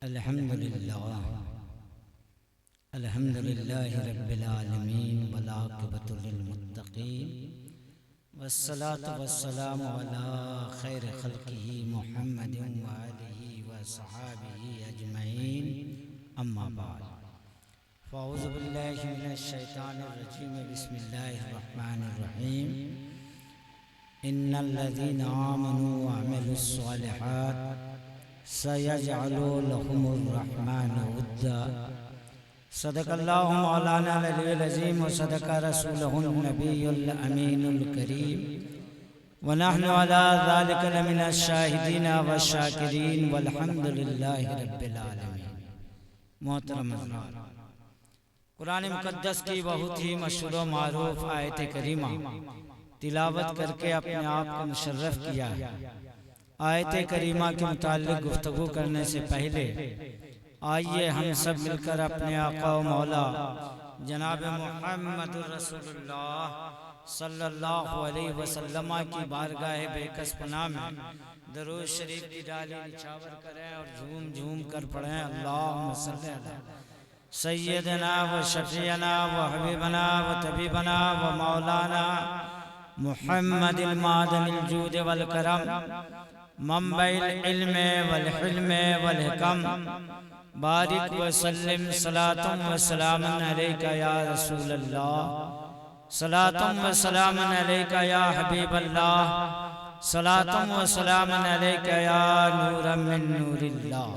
अल्हम्दुलिल्लाह अल्हम्दुलिल्लाहि रब्बिल आलमीन वल आक़िबतु लिल मुत्तक़ीन वस्सलातु वस्सलामु अला खैरि खल्क़िही मुहम्मदिन व आलिही व सहाबिही अजमईन अम्मा बाद फ़अऊज़ु बिल्लाहि मिनश शैतानिर रजीम बिस्मिल्लाहिर रहमानिर रहीम इन्नल्लज़ीना आमनू व अमिलुस स्वालिहात सयजअलु लहुमुर रहमानु वुद्दा सदक़ल्लाहु मौलाना अल अज़ीम व सदक़ रसूलुहुन नबियुल अमीनुल करीम व नहनु अला ज़ालिका लमिनश शाहिदीन व शाकिरीन वल्हम्दुलिल्लाहि रब्बिल आलमीन। मोहतरम हज़रात, कुरान मुक़द्दस की बहुत ही मशहूर व मारूफ आयत करीमा तिलावत करके अपने आप को मुशर्रफ किया है। आयत करीमा के मुताल्लिक़ गुफ्तगू करने से पहले आइए हम सब मिलकर अपने आका व मौला जनाब मुहम्मदुर रसूलुल्लाह सल्लल्लाहु अलैहि वसल्लम की बारगाह बेकस पनाह में दरूद शरीफ की डाली निछावर करें और झूम झूम कर पढ़ें। अल्लाहुम्मा सल्ली अला सय्यदना व शफ़ीअना व हबीबना व तबीबना व मौलाना मुहम्मदिल मादनिल जूद वल करम मंबइल इल्म वल हिल्म वल हिकम बारिक व सल्लिम सलातुम व सलामन अलैका या रसूल अल्लाह सलातुम व सलामन अलैका या हबीब अल्लाह सलातुम व सलामन अलैका या नूरम मिन नूरिल्लाह।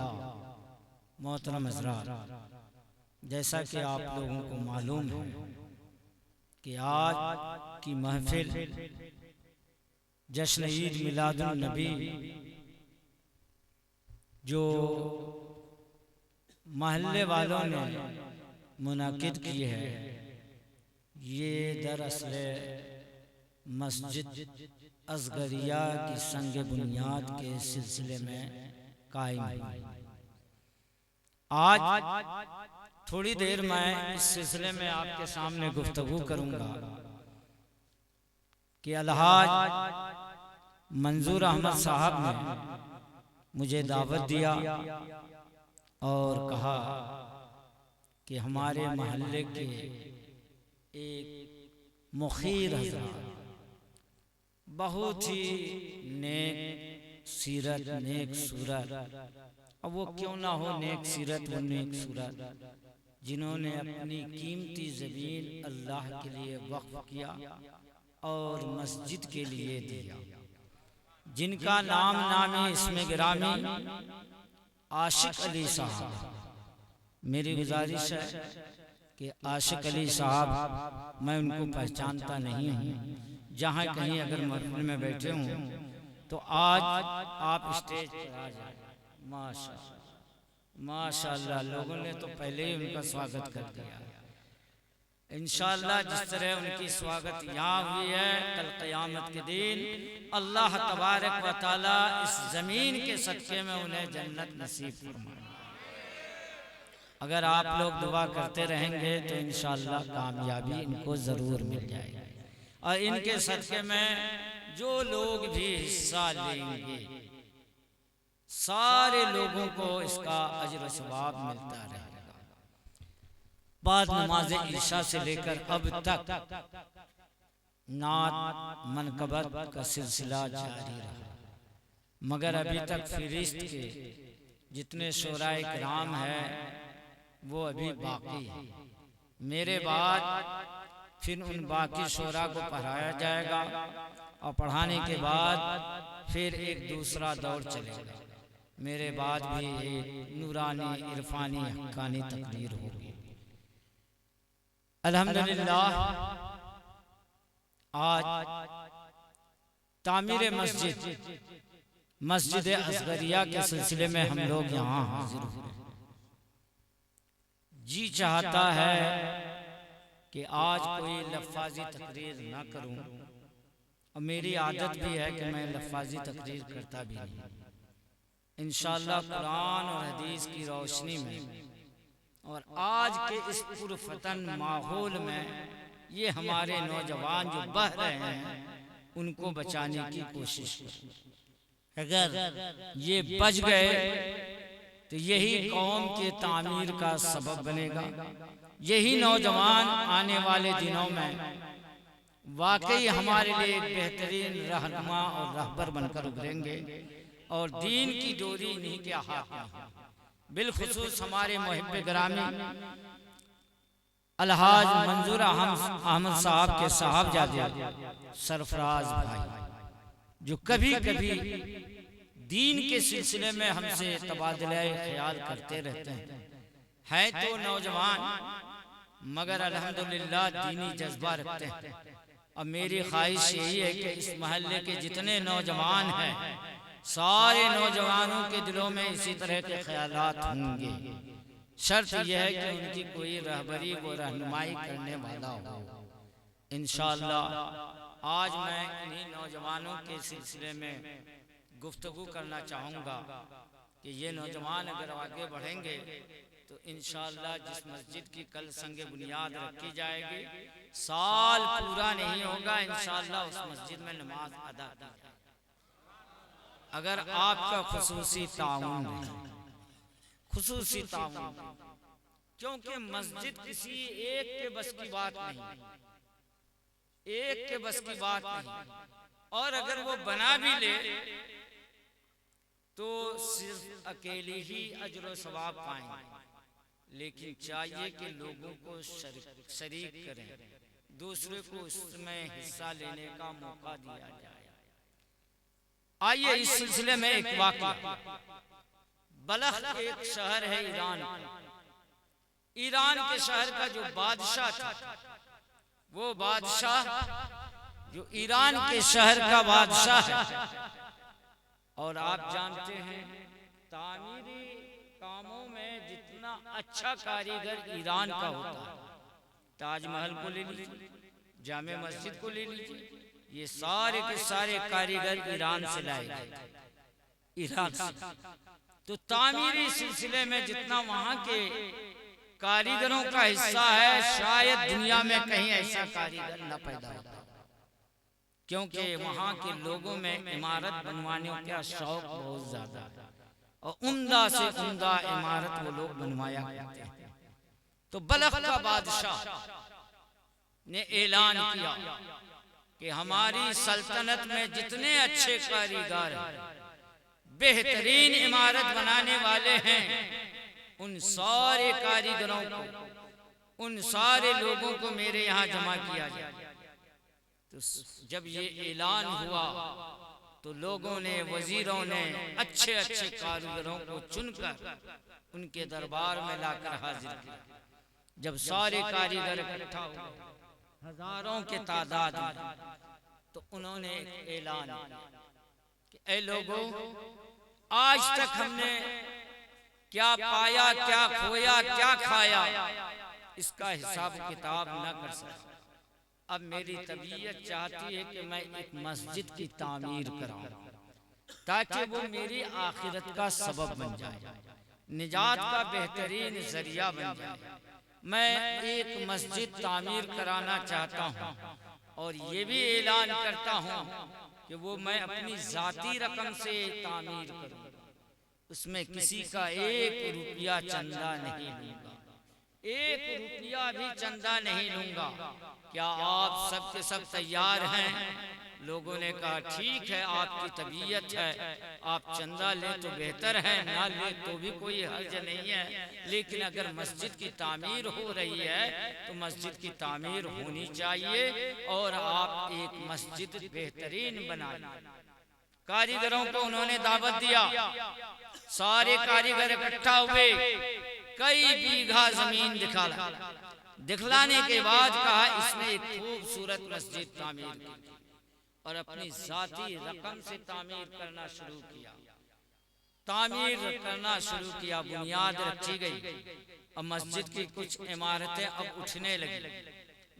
मोहतरम हज़रात, जैसा कि आप लोगों को मालूम है कि आज की महफिल जश्न ईद मिलादुन नबी जो महल्ले वालों ने मुनाकिद की है, ये दरअसल मस्जिद असगरिया की संग बुनियाद के सिलसिले में कायम है। आज थोड़ी देर मैं इस सिलसिले में आपके सामने गुफ्तगू करूंगा कि अलहाज मंजूर अहमद साहब ने मुझे दावत दिया और कहा कि हमारे महल्ले के एक मुखीर हज़रत बहुत ही नेक सीरत नेक सूरत, अब वो क्यों ना हो नेक सीरत व नेक सूरत, जिन्होंने अपनी कीमती ज़मीन अल्लाह के लिए वक्फ किया और मस्जिद के लिए दिया, जिनका नाम नामी इसमें गिरामी आशिक अली साहब। मेरी गुजारिश है कि आशिक अली साहब, मैं उनको पहचानता नहीं हूँ, जहाँ कहीं अगर महफिल में बैठे हों तो आज आप स्टेज पर आ जाए। माशाअल्लाह माशाअल्लाह, लोगों ने तो पहले ही उनका स्वागत कर दिया। इंशाअल्लाह जिस तरह उनकी स्वागत यहाँ हुई है, कल क़यामत के दिन अल्लाह तबारक व तआला इस ज़मीन के सदक़े में उन्हें जन्नत नसीब फरमाए। अगर आप लोग दुआ करते रहेंगे तो इंशाअल्लाह कामयाबी इनको ज़रूर मिल जाएगी। और इनके सदक़े में जो लोग भी हिस्सा लेंगे, सारे लोगों को इसका अजर सवाब मिलता रहेगा। बाद नमाज इशा से लेकर अब तक नात मनकबत का सिलसिला जारी रहा, मगर अभी तक फिरिश्त के जितने शोराए किराम है वो अभी बाकी है। मेरे बाद फिर उन बाकी शोरा को पढ़ाया जाएगा और पढ़ाने के बाद फिर एक दूसरा दौर चलेगा। मेरे बाद भी एक नूरानी इरफानी हक्कानी तकरीर होगी। अल्हम्दुलिल्लाह, आज तामीर मस्जिद असगरिया के सिलसिले में हम लोग यहाँ हाजिर हुए। जी चाहता है कि आज कोई लफ्ज़ी तकरीर ना करूं, और मेरी आदत भी है कि मैं लफ्ज़ी तकरीर करता भी नहीं। इंशाअल्लाह कुरान और हदीस की रोशनी में और आज के इस पुरफतन माहौल में ये हमारे नौजवान जो बह रहे हैं उनको बचाने की कोशिश करें। अगर ये बच गए तो यही कौम के तामीर का सबब बनेगा। यही नौजवान आने वाले दिनों में वाकई हमारे लिए एक बेहतरीन रहनुमा और रहबर बनकर उभरेंगे और दीन की डोरी इन्हीं के हाथ में है। बिलखुसूस हमारे मुहिब्बे ग्रामी अलहाज मंजूर अहमद साहब के साहबजादे सरफराज भाई, जो कभी कभी दीन के सिलसिले में हमसे तबादला ख्याल करते रहते हैं तो नौजवान मगर अल्हम्दुलिल्लाह दीनी जज्बा रखते हैं। अब मेरी ख्वाहिश यही है कि इस महल्ले के जितने नौजवान हैं सारे नौजवानों के दिलों में इसी तरह के ख्यालात होंगे। शर्त यह है कि उनकी कोई रहबरी व रहनुमाई करने वाला हो। इंशाअल्लाह आज मैं इन्हीं नौजवानों के सिलसिले में गुफ्तगू करना चाहूँगा कि ये नौजवान अगर आगे बढ़ेंगे तो इंशाअल्लाह जिस मस्जिद की कल संगे बुनियाद रखी जाएगी, साल पूरा नहीं होगा इंशाअल्लाह उस मस्जिद में नमाज अदा की जाएगी, अगर आपका खुसूसी ताउन है, खुसूसी ताउन। क्योंकि मस्जिद किसी एक के बस की बात नहीं, एक के बस की बात नहीं। और अगर वो बना भी ले तो सिर्फ अकेले ही अजर व सवाब पाएंगे, लेकिन चाहिए कि लोगों को शरीक करें, दूसरे को उसमें हिस्सा लेने का मौका दिया जाए। आइए इस सिलसिले में एक वाक़या। बलख एक शहर है ईरान, ईरान के शहर का जो बादशाह था, वो बादशाह जो ईरान के शहर का बादशाह है, और आप जानते हैं तामीरी कामों में जितना अच्छा कारीगर ईरान का होता है, ताजमहल को ले लीजिए, जामे मस्जिद को ले लीजिए, ये सारे के सारे कारीगर ईरान से लाए गए, ईरान से। तो तामीरी सिलसिले में जितना वहां के कारीगरों का हिस्सा है, शायद दुनिया में कहीं ऐसा कारीगर न पैदा होता, क्योंकि वहां के लोगों में इमारत बनवाने का शौक बहुत ज्यादा है और उम्दा से उम्दा इमारत वो लोग बनवाया करते हैं। तो बलख का बादशाह ने ऐलान किया कि हमारी सल्तनत में जितने अच्छे कारीगर हैं, बेहतरीन इमारत बनाने वाले हैं, उन सारे कारीगरों को, उन सारे लोगों को मेरे यहाँ जमा किया जाए। तो जब ये ऐलान हुआ तो लोगों ने, वजीरों ने अच्छे अच्छे कारीगरों को चुनकर उनके दरबार में लाकर हाजिर किया। जब सारे कारीगर इकट्ठा हुए हजारों के तादाद में, तो उन्होंने ऐलान किया कि ऐ लोगों, आज तक हमने क्या पाया, क्या खोया, क्या खाया, इसका हिसाब किताब न कर सके। अब मेरी तबीयत चाहती है कि मैं एक मस्जिद की तामीर कराऊं, ताकि वो मेरी आखिरत का सबब बन जाए, निजात का बेहतरीन जरिया बन जाए। मैं एक मस्जिद तामीर कराना चाहता हूँ और ये भी ऐलान करता हूँ कि वो मैं अपनी जाती रकम से तामीर करूँ, उसमें किसी का एक रुपया चंदा नहीं लूंगा, एक रुपया भी चंदा नहीं लूंगा। क्या आप सब के सब तैयार हैं? लोगों ने कहा ठीक है, आपकी तबीयत है, आप चंदा लें तो बेहतर है, ना ले तो भी कोई हर्ज नहीं है, लेकिन अगर मस्जिद की तामीर हो रही है तो मस्जिद की तामीर होनी चाहिए और आप एक मस्जिद बेहतरीन बनाएं। कारीगरों को उन्होंने दावत दिया, सारे कारीगर इकट्ठा हुए, कई बीघा जमीन दिखलाने के बाद कहा इसमें एक खूबसूरत मस्जिद तामीर की और अपनी जाती रकम से तामीर करना शुरू किया। तामीर करना शुरू किया, बुनियाद रखी गई। अब मस्जिद की कुछ इमारतें अब उठने लगी।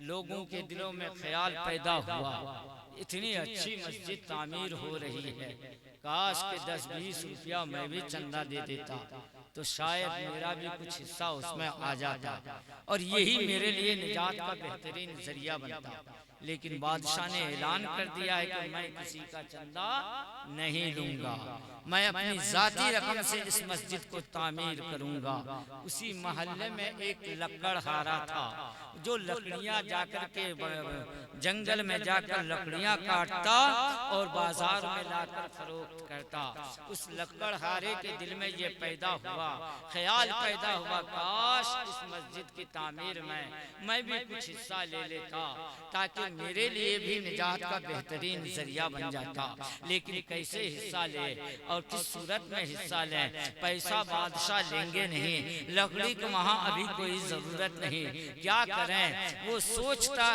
लोगों के दिलों में ख्याल पैदा हुआ, इतनी अच्छी मस्जिद तामीर हो रही है, काश के 10-20 रुपया मैं भी चंदा दे देता तो शायद मेरा भी कुछ हिस्सा उसमें आ जाता और यही मेरे लिए निजात का बेहतरीन जरिया बनता। लेकिन बादशाह ने ऐलान कर दिया है कि मैं किसी का चंदा नहीं लूंगा। मैं अपनी जाती रकम से इस मस्जिद को तामीर करूंगा। उसी मोहल्ले में एक लकड़हारा था जो लकड़ियां जाकर के जंगल में जाकर लकड़ियां काटता और बाजार में लाकर फरोख्त करता। उस लकड़हारे के दिल में ये पैदा हुआ, ख्याल पैदा हुआ, काश इस मस्जिद की तामीर में मैं भी कुछ हिस्सा ले लेता ताकि मेरे लिए भी निजात का बेहतरीन जरिया बन जाता। लेकिन कैसे हिस्सा ले और किस सूरत में हिस्सा ले? पैसा बादशाह लेंगे नहीं, लकड़ी को वहाँ अभी कोई जरूरत नहीं, क्या करें? वो सोचता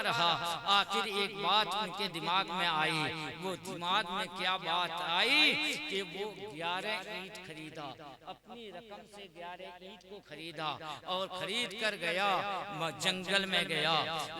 रहा। आखिर एक बात उनके दिमाग में आई। वो दिमाग में क्या बात आई कि वो 11 ईंट खरीदा, अपनी रकम से 11 ईंट को खरीदा और खरीद कर गया, जंगल में गया,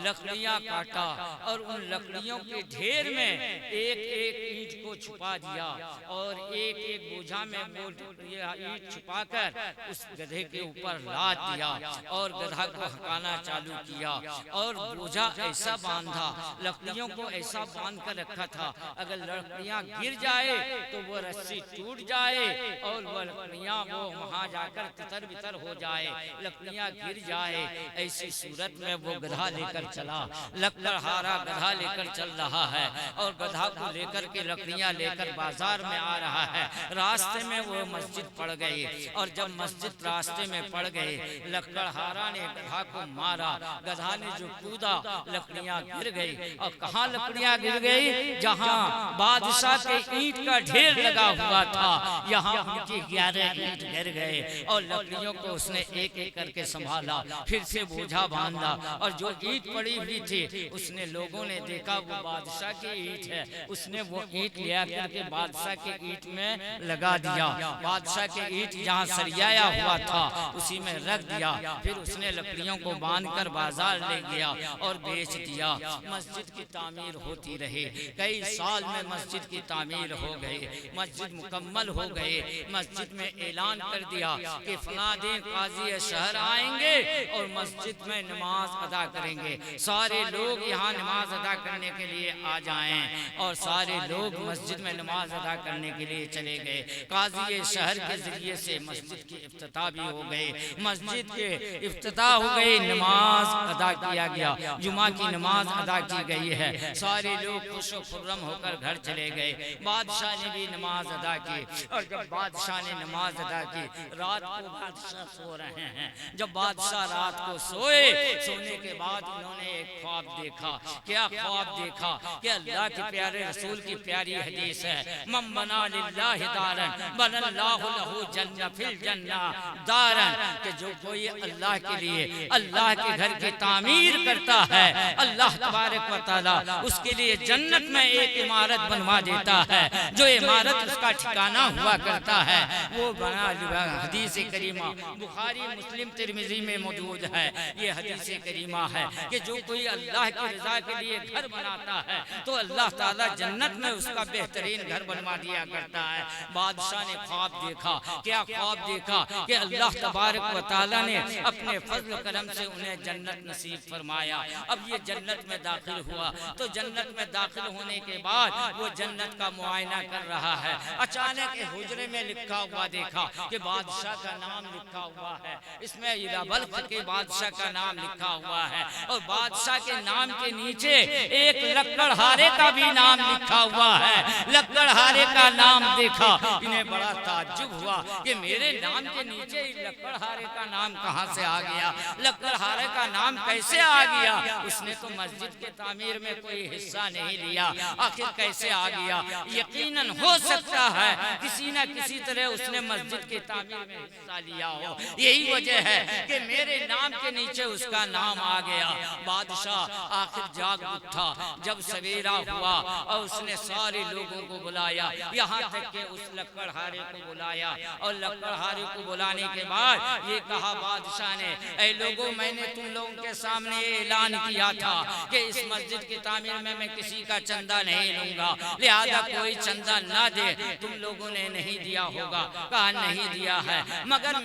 लकड़ियां काटा और उन लकड़ियों के ढेर में एक एक ईंट को छुपा दिया और एक एक बोझा में वो ईंट छुपाकर उस गधे के ऊपर लाद दिया और गधा को हकाना चालू किया और बोझा ऐसा बांधा, लकड़ियों को ऐसा बांध कर रखा था अगर लकड़ियां गिर जाए तो वो रस्सी टूट जाए और वो लकड़ियां वो वहां जाकर तितर बितर हो जाए, लकड़ियां गिर जाए। ऐसी सूरत में वो गधा लेकर चला, लकड़हारा गधा लेकर चल रहा है और गधा को लेकर के लकड़ियां लेकर बाजार में आ रहा है। रास्ते में वो मस्जिद पड़ गई और जब मस्जिद रास्ते में पड़ गए, लकड़हारा ने गधा को मारा, गधा ने जो कूदा लकड़ियां गिर गई। और कहाँ लकड़ियां गिर गई? जहाँ बादशाह के ईंट का ढेर लगा हुआ था, यहाँ उनकी 11 ईंट गिर गए और लकड़ियों को उसने एक एक करके संभाला, फिर से बोझा बांधा और जो ईंट पड़ी हुई थी उसने, लोगों ने देखा वो बादशाह की ईंट है, उसने वो ईंट लिया करके बादशाह के ईंट में लगा दिया। बादशाह के ईंट जहाँ सरियाया हुआ था उसी में रख दिया। फिर उसने लकड़ियों को बांधकर बाजार ले गया और बेच दिया। मस्जिद की तामीर होती रही, कई साल में मस्जिद की तामीर हो गई, मस्जिद मुकम्मल हो गई। मस्जिद में ऐलान कर दिया कि फला दिन काजी शहर आएंगे और मस्जिद में नमाज अदा करेंगे, सारे लोग यहाँ नमाज अदा करने के लिए आ जाएं। और सारे लोग मस्जिद में नमाज अदा करने के लिए चले गए। काजी शहर के जरिए से मस्जिद की इफ्तिताह भी हो गई, मस्जिद के इफ्तिताह हो गई, नमाज अदा किया गया, जुमा की नमाज अदा की गई है। सारे लोग खुश खुर्रम होकर घर चले गए। बादशाह ने भी नमाज अदा की और जब बादशाह ने नमाज अदा की, रात को बादशाह सो रहे हैं। जब बादशाह रात को सोए, सोने के बाद उन्होंने एक ख्वाब देखा। क्या ख्वाब देखा? कि अल्लाह के प्यारे रसूल की प्यारी हदीस है, मम बना लिल्लाहि दारन बनल्लाहु लहू जन्नह फिल जन्नह दारन, कि जो कोई अल्लाह के लिए अल्लाह के घर की तामीर करता है, अल्लाह तबारक व तआला उसके लिए जन्नत में एक इमारत बनवा देता है। जो इमारत उसका ठिकाना हुआ करता है वो बना। हदीस करीमा बुखारी मुस्लिम तिरमिजी में मौजूद है। ये हदीस करीमा है कि जो कोई अल्लाह की रजा के लिए घर बनाता है तो अल्लाह ताला जन्नत में उसका बेहतरीन घर बनवा दिया करता है। बादशाह ने ख्वाब देखा। क्या ख्वाब देखा? कि अल्लाह तबारक व तआला ने अपने फजल करम से उन्हें जन्नत नसीब फरमाया। अब ये जन्नत में दाखिल हुआ तो जन्नत में दाखिल होने के बाद वो जन्नत का मुआयना कर रहा है। अचानक हुजरे में लिखा हुआ देखा कि बादशाह का नाम लिखा हुआ है, इसमें बल्ख के बादशाह का नाम लिखा हुआ है और बादशाह के नाम के नीचे एक लकड़हारे का भी नाम लिखा हुआ है। लकड़हारे का नाम देखा, इन्हें बड़ा ताज्जुब हुआ कि मेरे नाम के नीचे लकड़हारे का नाम कहाँ से आ गया, लकड़हारे का नाम कैसे आ गया? उसने तो मस्जिद के तामीर में कोई हिस्सा नहीं लिया, आखिर कैसे आ गया? यकीनन हो सकता है किसी न किसी तरह उसने मस्जिद के तामीर में हिस्सा लिया हो। यही वजह है कि मेरे नाम के नीचे उसका नाम आ गया। बादशाह आखिर जाग उठा जब सवेरा हुआ और उसने सारे लोगों को बुलाया, यहाँ तक कि उस लकड़हारे को बुलाया और लकड़हारे को बुलाने के बाद ये कहा बादशाह ने, ऐ लोगों, मैंने तुम लोगों के सामने ये ऐलान किया था कि इस मस्जिद की तामीर में मैं किसी का चंदा नहीं लूंगा, लिहाजा कोई चंदा ना दे। तुम लोगों ने नहीं दिया होगा। कहा नहीं दिया है, मगर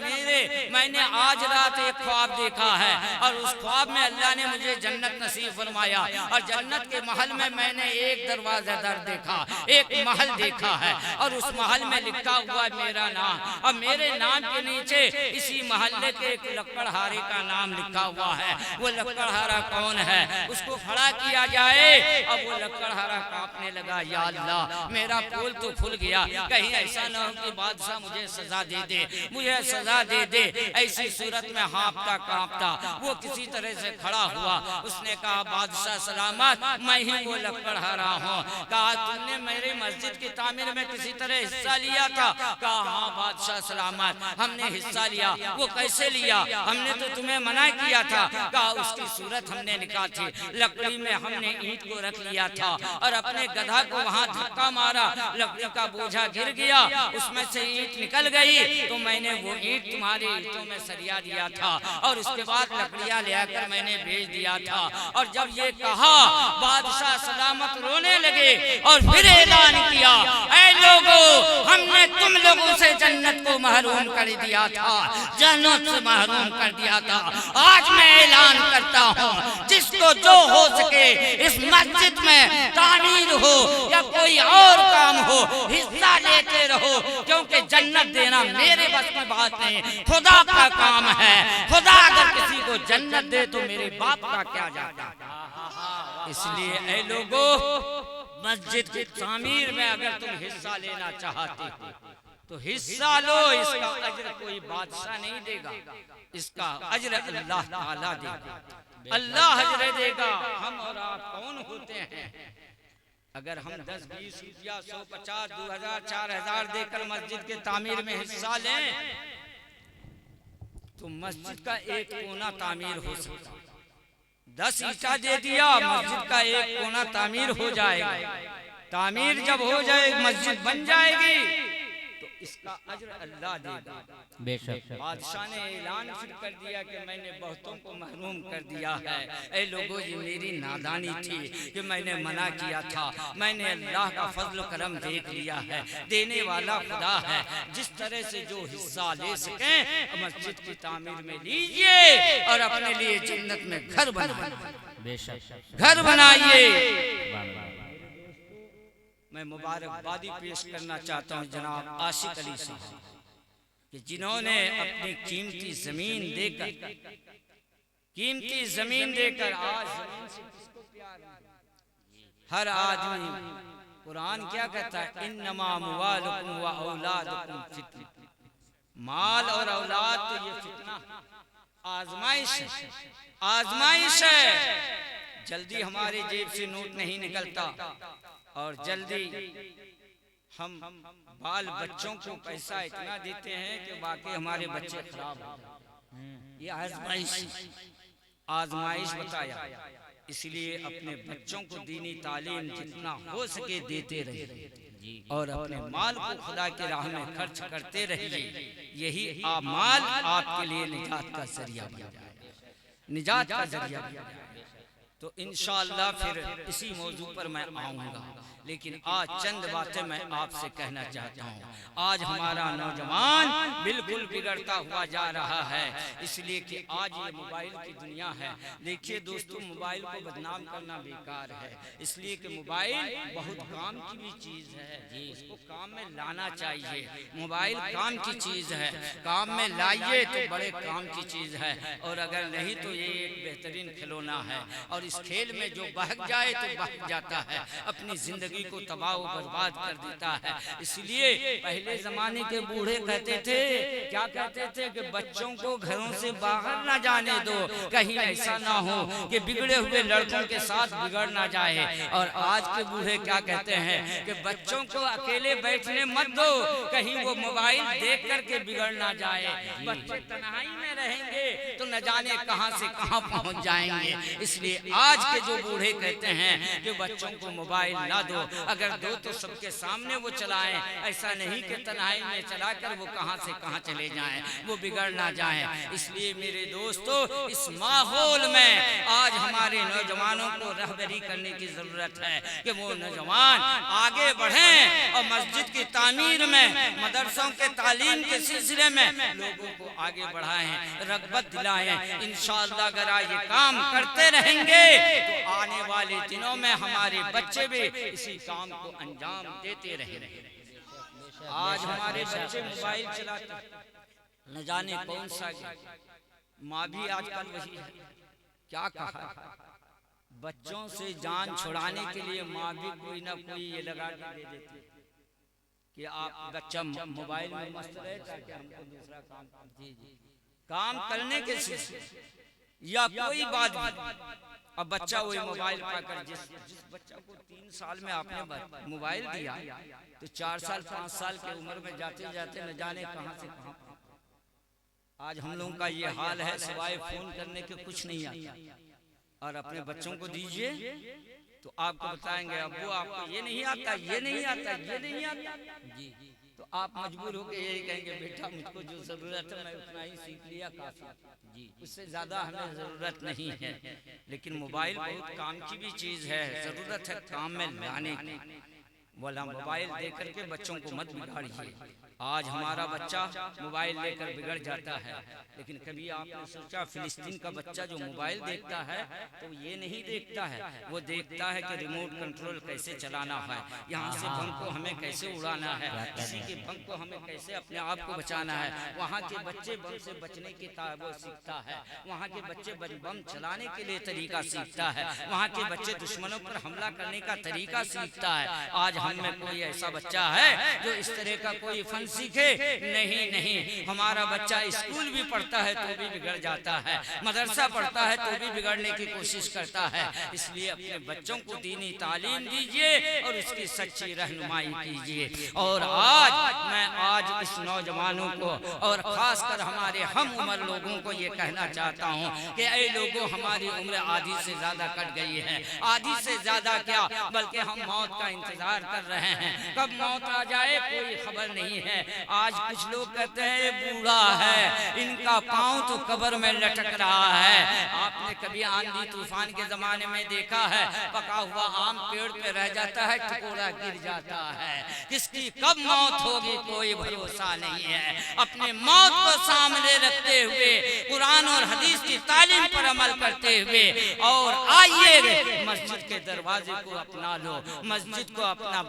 मैंने आज रात एक ख्वाब देखा है और उस ख्वाब में अल्लाह ने मुझे जन्नत नसीब फरमाया और जन्नत के महल में मैंने एक दरवाजा दर देखा, एक महल देखा है और उस महल में लिखा हुआ मेरा नाम, और मेरे नाम के नीचे इसी मोहल्ले के एक लकड़हारे का नाम लिखा हुआ है। वो लकड़हारा कौन है, उसको खड़ा किया जाए। अब वो लकड़हारा कांपने लगा, या अल्लाह मेरा पोल तो खुल गया, कहीं ऐसा न हो कि बादशाह मुझे सजा दे दे, मुझे सजा दे दे। ऐसी सूरत में हाँफता कांपता वो किसी तरह से खड़ा हुआ। उसने कहा बादशाह सलामत, मैं ही वो लकड़हारा हूँ। कहा तुमने मेरी मस्जिद की तामीर में किसी तरह हिस्सा लिया था? कहा हाँ बादशाह सलामत, हमने हिस्सा लिया। वो कैसे लिया? हमने तो तुम्हें मना किया था। कहा उसकी सूरत हमने निकाली थी, लकड़ी में हमने ईंट को रख लिया था और अपने गधा को वहाँ धक्का मारा, लकड़ी का बोझा गिर गया, उसमें से ईंट निकल गई, तो मैंने वो ईंट तुम्हारी ईंटों में सरिया दिया था और उसके बाद लकड़ियाँ ले आकर मैंने भेज दिया था। और जब ये कहा बादशाह सलामत रोने लगे और फिर ऐलान किया, ऐ लोगों, हमने तुम लोगों से जन्नत को महरूम कर दिया था, जन्नत से महरूम कर दिया था। आज मैं ऐलान करता हूँ, जिसको जो हो सके इस मस्जिद में तामीर हो या कोई और काम हो, हिस्सा लेते रहो, क्योंकि जन्नत देना मेरे बस की बात नहीं, खुदा का काम है। खुदा अगर किसी को जन्नत दे तो मेरे बाप का क्या जाता। इसलिए ऐ लोगों, मस्जिद की तामीर में अगर तुम हिस्सा लेना चाहते हो तो हिस्सा लो। इसका अजर कोई बादशाह नहीं देगा, इसका अजर अल्लाह ताला देगा, अल्लाह अजर देगा। हम और आप कौन होते हैं? अगर हम 10, 20 रुपया, 100, 50, 2000, 4000 देकर मस्जिद के तामीर में हिस्सा लें तो मस्जिद का एक कोना तामीर हो सकता। 10 ईंटा दे दिया, मस्जिद का एक कोना तामीर हो जाएगा। तामीर जब हो जाए, मस्जिद बन जाएगी, तो इसका अजर अल्लाह देगा। बेशक बादशाह ने ऐलान फिर कर दिया कि मैंने बहुतों को महरूम कर दिया है। ऐ लोगों, ये मेरी नादानी थी कि मैंने मना किया था। मैंने अल्लाह का फजल करम देख लिया है, देने वाला खुदा है। जिस तरह से जो हिस्सा ले सके मस्जिद की तामीर में लीजिए और अपने लिए जन्नत में घर बनाइए। बेशक घर बनाइए। मैं मुबारकबादी पेश करना चाहता हूँ जनाब आशिक अली साहब कि जिन्होंने अपनी कीमती जमीन देकर आज किसको प्यार हर आदमी। कुरान क्या कहता है? इन्नमा अम्वालुकुम व औलादुकुम फितना। माल और औलाद तो ये फितना, आजमाइश है, आजमाइश है। जल्दी हमारे जेब से नोट नहीं निकलता और जल्दी हम बाल बच्चों को पैसा इतना देते हैं कि वाकई हमारे बच्चे खराब हो जाते। ये आजमाइश बताया। इसलिए अपने बच्चों को दीनी तालीम जितना हो सके देते रहिए और अपने माल को खुदा की राह में खर्च करते रहिए। यही माल आपके लिए निजात का जरिया बन जाए, निजात का जरिया बन जाए। तो इंशाअल्लाह फिर इसी मौजू पर मैं आऊँगा, लेकिन आज चंद बातें मैं आपसे कहना चाहता हूँ। आज हमारा नौजवान बिल्कुल बिगड़ता हुआ जा रहा है, इसलिए कि आज ये मोबाइल की दुनिया है। देखिए दोस्तों, मोबाइल को बदनाम करना बेकार है, इसलिए कि मोबाइल बहुत काम की भी चीज़ है, इसको काम में लाना चाहिए। मोबाइल काम की चीज़ है, काम में लाइए तो बड़े काम की चीज़ है, और अगर नहीं तो ये एक बेहतरीन खिलौना है, और इस खेल में जो बहक जाए तो बहक जाता है, अपनी जिंदगी को तबाह बर्बाद कर देता है। इसलिए पहले जमाने के बूढ़े कहते थे, क्या कहते थे कि बच्चों को घरों से बाहर न जाने दो, कहीं ऐसा ना हो कि बिगड़े हुए लड़कों के साथ बिगड़ ना जाए। और आज के बूढ़े क्या कहते हैं कि बच्चों को अकेले बैठने मत दो, कहीं वो मोबाइल देख करके बिगड़ ना जाए। बच्चे तन्हाई में रहेंगे तो न जाने कहां से कहां पहुंच जाएंगे। इसलिए आज के जो बूढ़े कहते हैं कि बच्चों को मोबाइल ना दो, अगर दो तो सबके सामने वो चलाएं, ऐसा नहीं कि तन्हाई में चलाकर वो कहां से कहां चले जाएं, वो बिगड़ ना जाएं। इसलिए मेरे दोस्तों, इस माहौल में आज हमारे नौजवानों को रहबरी करने की जरूरत है कि वो नौजवान आगे बढ़ें और मस्जिद की तामीर में, मदरसों के तालीम के सिलसिले में लोगों को आगे बढ़ाएं, रग़बत दिलाएं। इंशाअल्लाह अगर ये काम करते रहेंगे तो आने वाले दिनों में हमारे बच्चे भी इसी काम को अंजाम देते रहे। आज हमारे बच्चे मोबाइल चलाते, न जाने कौन सा, माँ भी आजकल वही है। क्या कहा, बच्चों से जान छुड़ाने के लिए माँ भी कोई ना कोई ये लगा के दे देती कि आप बच्चा मोबाइल में मस्त रहे ताकि हमको दूसरा काम करने के या कोई बात भी। अब बच्चा वही मोबाइल पाकर जिस बच्चा को 3 साल में आपने मोबाइल दिया तो 4 साल 5 साल की उम्र में जाते जाते न जाने कहां से कहां। आज हम लोगों का ये हाल है, सिवाय फोन करने के कुछ नहीं आता। और अपने बच्चों को दीजिए तो आपको बताएंगे अब्बू आपको ये नहीं आता, ये नहीं आता, ये नहीं आता जी। तो आप मजबूर होकर यही कहेंगे बेटा मुझको जो जरूरत है मैं उतना ही सीख लिया काफी जी, उससे ज्यादा हमें जरूरत नहीं है। लेकिन मोबाइल बहुत काम की भी चीज है, जरूरत है काम में लाने की। बोला मोबाइल दे करके बच्चों को मत बिगाड़िए। आज हमारा बच्चा मोबाइल लेकर बिगड़ जाता है, लेकिन कभी आपने सोचा फिलिस्तीन का बच्चा जो मोबाइल देखता है तो ये नहीं देखता है, वो देखता है कि रिमोट कंट्रोल कैसे चलाना है, यहाँ से बम को हमें कैसे उड़ाना है, किसी के बम को हमें कैसे अपने आप को बचाना है। वहाँ के बच्चे बम से बचने की वो सीखता है, वहाँ के बच्चे बम चलाने के लिए तरीका सीखता है, वहाँ के बच्चे दुश्मनों पर हमला करने का तरीका सीखता है। आज हम में कोई ऐसा बच्चा है जो इस तरह का कोई फन सीखे? नहीं नहीं, हमारा बच्चा स्कूल भी पढ़ता है तो भी बिगड़ जाता है, मदरसा पढ़ता है तो भी बिगड़ने की कोशिश करता है। इसलिए अपने बच्चों को दीनी तालीम दीजिए और उसकी सच्ची रहनुमाई कीजिए। और आज इस नौजवानों को और खासकर हमारे हम उम्र लोगों को ये कहना चाहता हूँ कि ऐ लोगों, हमारी उम्र आधी से ज्यादा कट गई है। आधी से ज्यादा क्या, बल्कि हम मौत का इंतजार कर रहे हैं, कब मौत आ जाए कोई खबर नहीं है। आज कुछ लोग कहते हैं ये बूढ़ा है, इनका पांव तो कब्र में लटक रहा है। आपने कभी आंधी तूफान के जमाने में देखा है पका हुआ आम पेड़ पे रह जाता है, टुकड़ा गिर जाता है। किसकी कब मौत होगी कोई भरोसा नहीं है। अपने मौत को सामने रखते हुए कुरान और हदीस की तालीम पर अमल करते हुए और आइए मस्जिद के दरवाजे को अपना लो, मस्जिद को अपना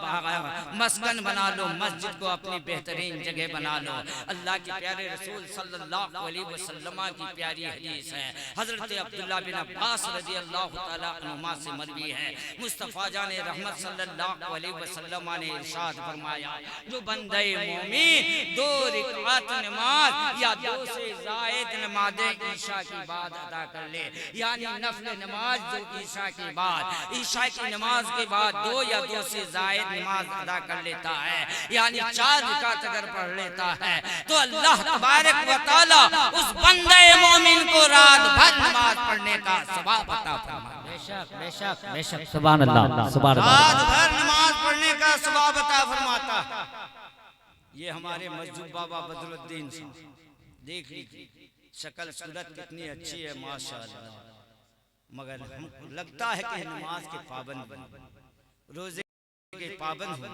मस्कन बना लो, मस्जिद को अपनी बेहतरीन जगह बना लो। अल्लाह के प्यारे रसूल सल्लल्लाहु अलैहि वसल्लम की प्यारी हदीस है, हजरत अब्दुल्लाह बिन अब्बास रज़ियल्लाहु ताला अन्हुमा से मरवी है। मुस्तफ़ा जान रहमत सल्लल्लाहु अलैहि वसल्लम ने इरशाद फरमाया, जो बंदे मोमिन 2 रकात नमाज या 2 से ज़ायद नमाज़ ईशा की बाद अदा कर ले, यानी नफल नमाज जो ईशा के बाद, ईशा की नमाज के बाद 2 या 2 से ज़ायद नमाज अदा कर लेता है, यानी 4 रकात अगर पढ़ लेता है तो अल्लाह तबारक व तआला उस बंदे मोमिन को रात भर नमाज पढ़ने का सवाब अता फरमाता है। बेशक बेशक बेशक, सुभान अल्लाह, सुभान अल्लाह, रात भर नमाज पढ़ने का सवाब अता फरमाता है। ये हमारे मस्जिद बाबा बदरुद्दीन देख लीजिए, शक्ल सूरत कितनी अच्छी है माशाअल्लाह, मगर हमको लगता है कि नमाज के पाबंद, रोजे के पाबंद हो,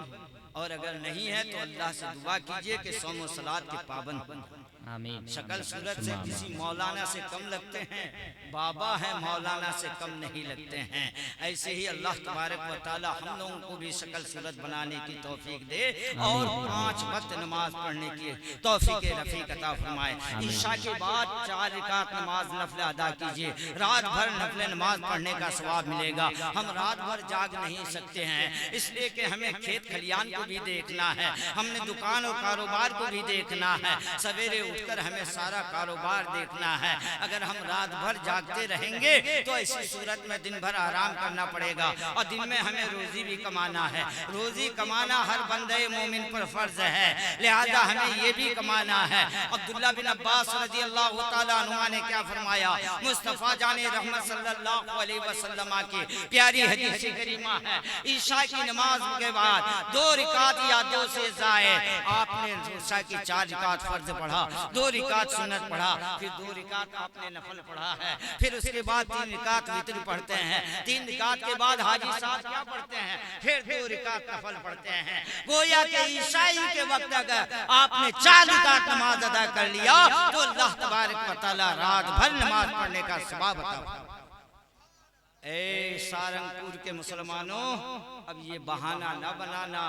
और अगर नहीं है तो अल्लाह से दुआ कीजिए कि सौम और सलात के पाबंद। आमीन। शक्ल सूरत से किसी मौलाना से कम लगते हैं, बाबा हैं मौलाना से कम नहीं लगते हैं। ऐसे ही अल्लाह तबारक व तआला हम लोगों को भी शक्ल सूरत बनाने की तौफीक दे और 5 वक्त नमाज पढ़ने की तौफीक रफीक अता फरमाए। ईशा के बाद 4 रकात नमाज नफल अदा कीजिए, रात भर नफल नमाज पढ़ने का सवाब मिलेगा। हम रात भर जाग नहीं सकते हैं, इसलिए कि हमें खेत खलियान को भी देखना है, हमने दुकान और कारोबार को भी देखना है, सवेरे उठकर हमें सारा कारोबार देखना है। अगर हम रात भर जागते रहेंगे तो ऐसी सूरत में दिन भर आराम करना पड़ेगा, और दिन में हमें रोजी भी कमाना है। रोजी कमाना हर बंदे मोमिन पर फर्ज है, लिहाजा हमें ये भी कमाना है। अब्दुल्लाह बिन अब्बास रज़ियल्लाहु ताला अन्हुमा ने क्या फरमाया, मुस्तफ़ा जाने रहमत सल्लल्लाहु अलैहि वसल्लम की प्यारी हदीस करीमा है, ईशा की नमाज के बाद 2 रकात या 2 से ज़ायद आपने ईशा की 4 रकात फर्ज पढ़ा, 2 रकात सुन्नत पढ़ा, फिर 2 रकात आपने नफल पढ़ा है, फिर उसके बाद 3 रकात वितर पढ़ते हैं, 3 रकात के बाद हाजी साहब क्या पढ़ते हैं, फिर 2 रकात नफल पढ़ते हैं। गोया के ईशाई के वक्त अगर आपने 4 रकात नमाज अदा कर लिया तो अल्लाह तबारक व तआला रात भर नमाज पढ़ने का सवाब अता। ए सारंगपुर के मुसलमानों, अब ये बहाना न बनाना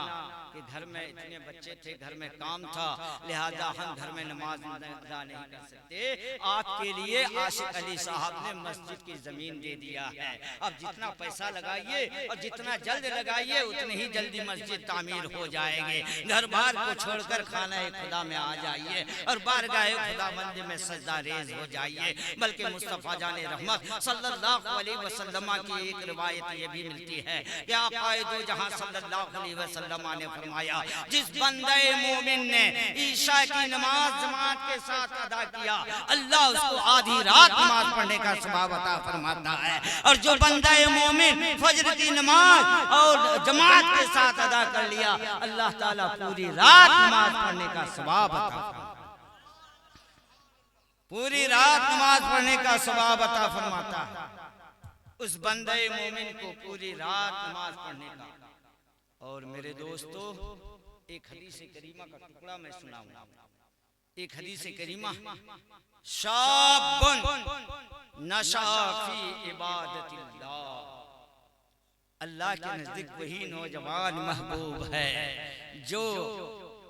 कि घर में इतने बच्चे थे, घर में काम था, लिहाजा हम घर में नमाज अदा नहीं कर सकते। आपके लिए आशिक अली साहब ने मस्जिद की जमीन दे दिया है। अब जितना पैसा लगाइए और जितना जल्द लगाइए उतनी ही जल्दी मस्जिद तामीर हो जाएगी। घर बार को छोड़कर खाना खुदा में आ जाइए और बारगाह खुदाबंद में सजदा रेज हो जाइए। बल्कि मुस्तफा जाने रहमत सल्लल्लाहु अलैहि वसल्लम की एक रिवायत ये भी मिलती है कि आक़ाए दो जहां सल्लल्लाहु अलैहि वसल्लम ने फरमाया, जिस बंदे मोमिन ने ईशा की नमाज जमात के साथ अदा किया, अल्लाह उसको आधी रात नमाज पढ़ने का सवाब अता फरमाता है। और जो बंदे मोमिन फजर की नमाज और जमात के साथ अदा कर लिया, अल्लाह ताला पूरी रात नमाज पढ़ने का सवाब अता पूरी रात नमाज पढ़ने का सवाब अता फरमाता है उस बंदे मोमिन को पूरी रात नमाज पढ़ने का। और मेरे दोस्तों, एक हदीस करीमा का टुकड़ा मैं सुनाऊंगा। एक हदीस करीमा, शाबुन नशा फी इबादतिल्लाह, अल्लाह के नजदीक वही नौजवान महबूब है जो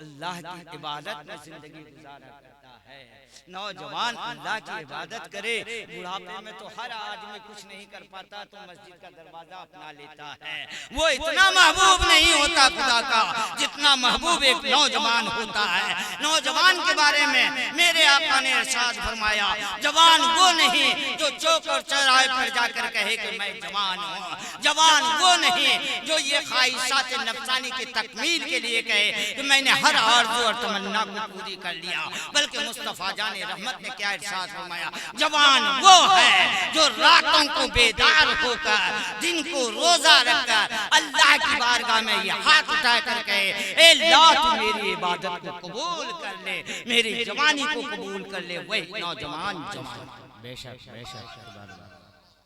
अल्लाह की इबादत में जिंदगी गुजारा करता है। नौजवान अल्लाह की इबादत करे। बुढ़ापे में तो हर आदमी कुछ नहीं कर पाता तो मस्जिद का दरवाजा अपना लेता है। वो इतना महबूब नहीं होता खुदा का जितना महबूब एक नौजवान होता है। नौजवान के बारे में मेरे आका ने इरशाद फरमाया, जवान वो नहीं जो चौक और चौराहे पर जाकर कहे कि मैं जवान हूँ। जवान वो नहीं जो ये ख्वाहिशात नफसानी की तकमील के लिए कहे कि मैंने हर आरज़ू और तमन्ना को पूरी कर लिया। बल्कि मुस्तफा जाने रहमत ने क्या इरशाद फरमाया, जवान वो है जो रातों को बेदार होकर दिन को रोजा रखकर अल्लाह की बारगाह में ये हाथ उठा कर कहे, ए अल्लाह तू मेरी इबादत को कबूल कर ले, मेरी जवानी को कबूल कर ले। वही नौजवान जवान, बेशक बेशक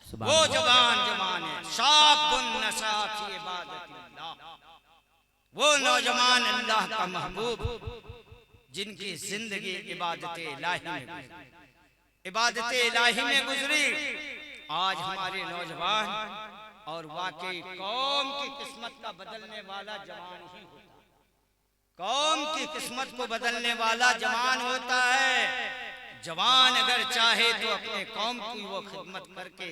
वो जवान जवान है। शाबुन नशा फी इबादतिल्लाह, वो नौजवान अल्लाह का महबूब जिनकी जिंदगी इबादत इलाही में गुजरी। आज हमारे नौजवान और वाकई कौम की किस्मत का बदलने वाला जवान ही होता है। कौम की किस्मत को बदलने वाला जवान होता है। जवान अगर चाहे तो अपने कौम की वो खिदमत करके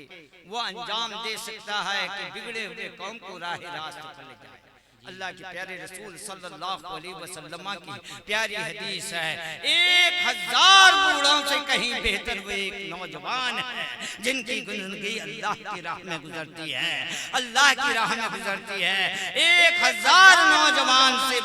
वो अंजाम दे सकता है कि बिगड़े हुए कौम को राह रास्त पर ले जाए। अल्लाह के प्यारे रसूल सल्लल्लाहु अलैहि वसल्लम की प्यारी हदीस है, 1000 बूढ़ों से कहीं बेहतर वो एक नौजवान है जिनकी जिंदगी अल्लाह की राह में गुजरती है। अल्लाह की राह में गुजरती है। 1000 नौजवान से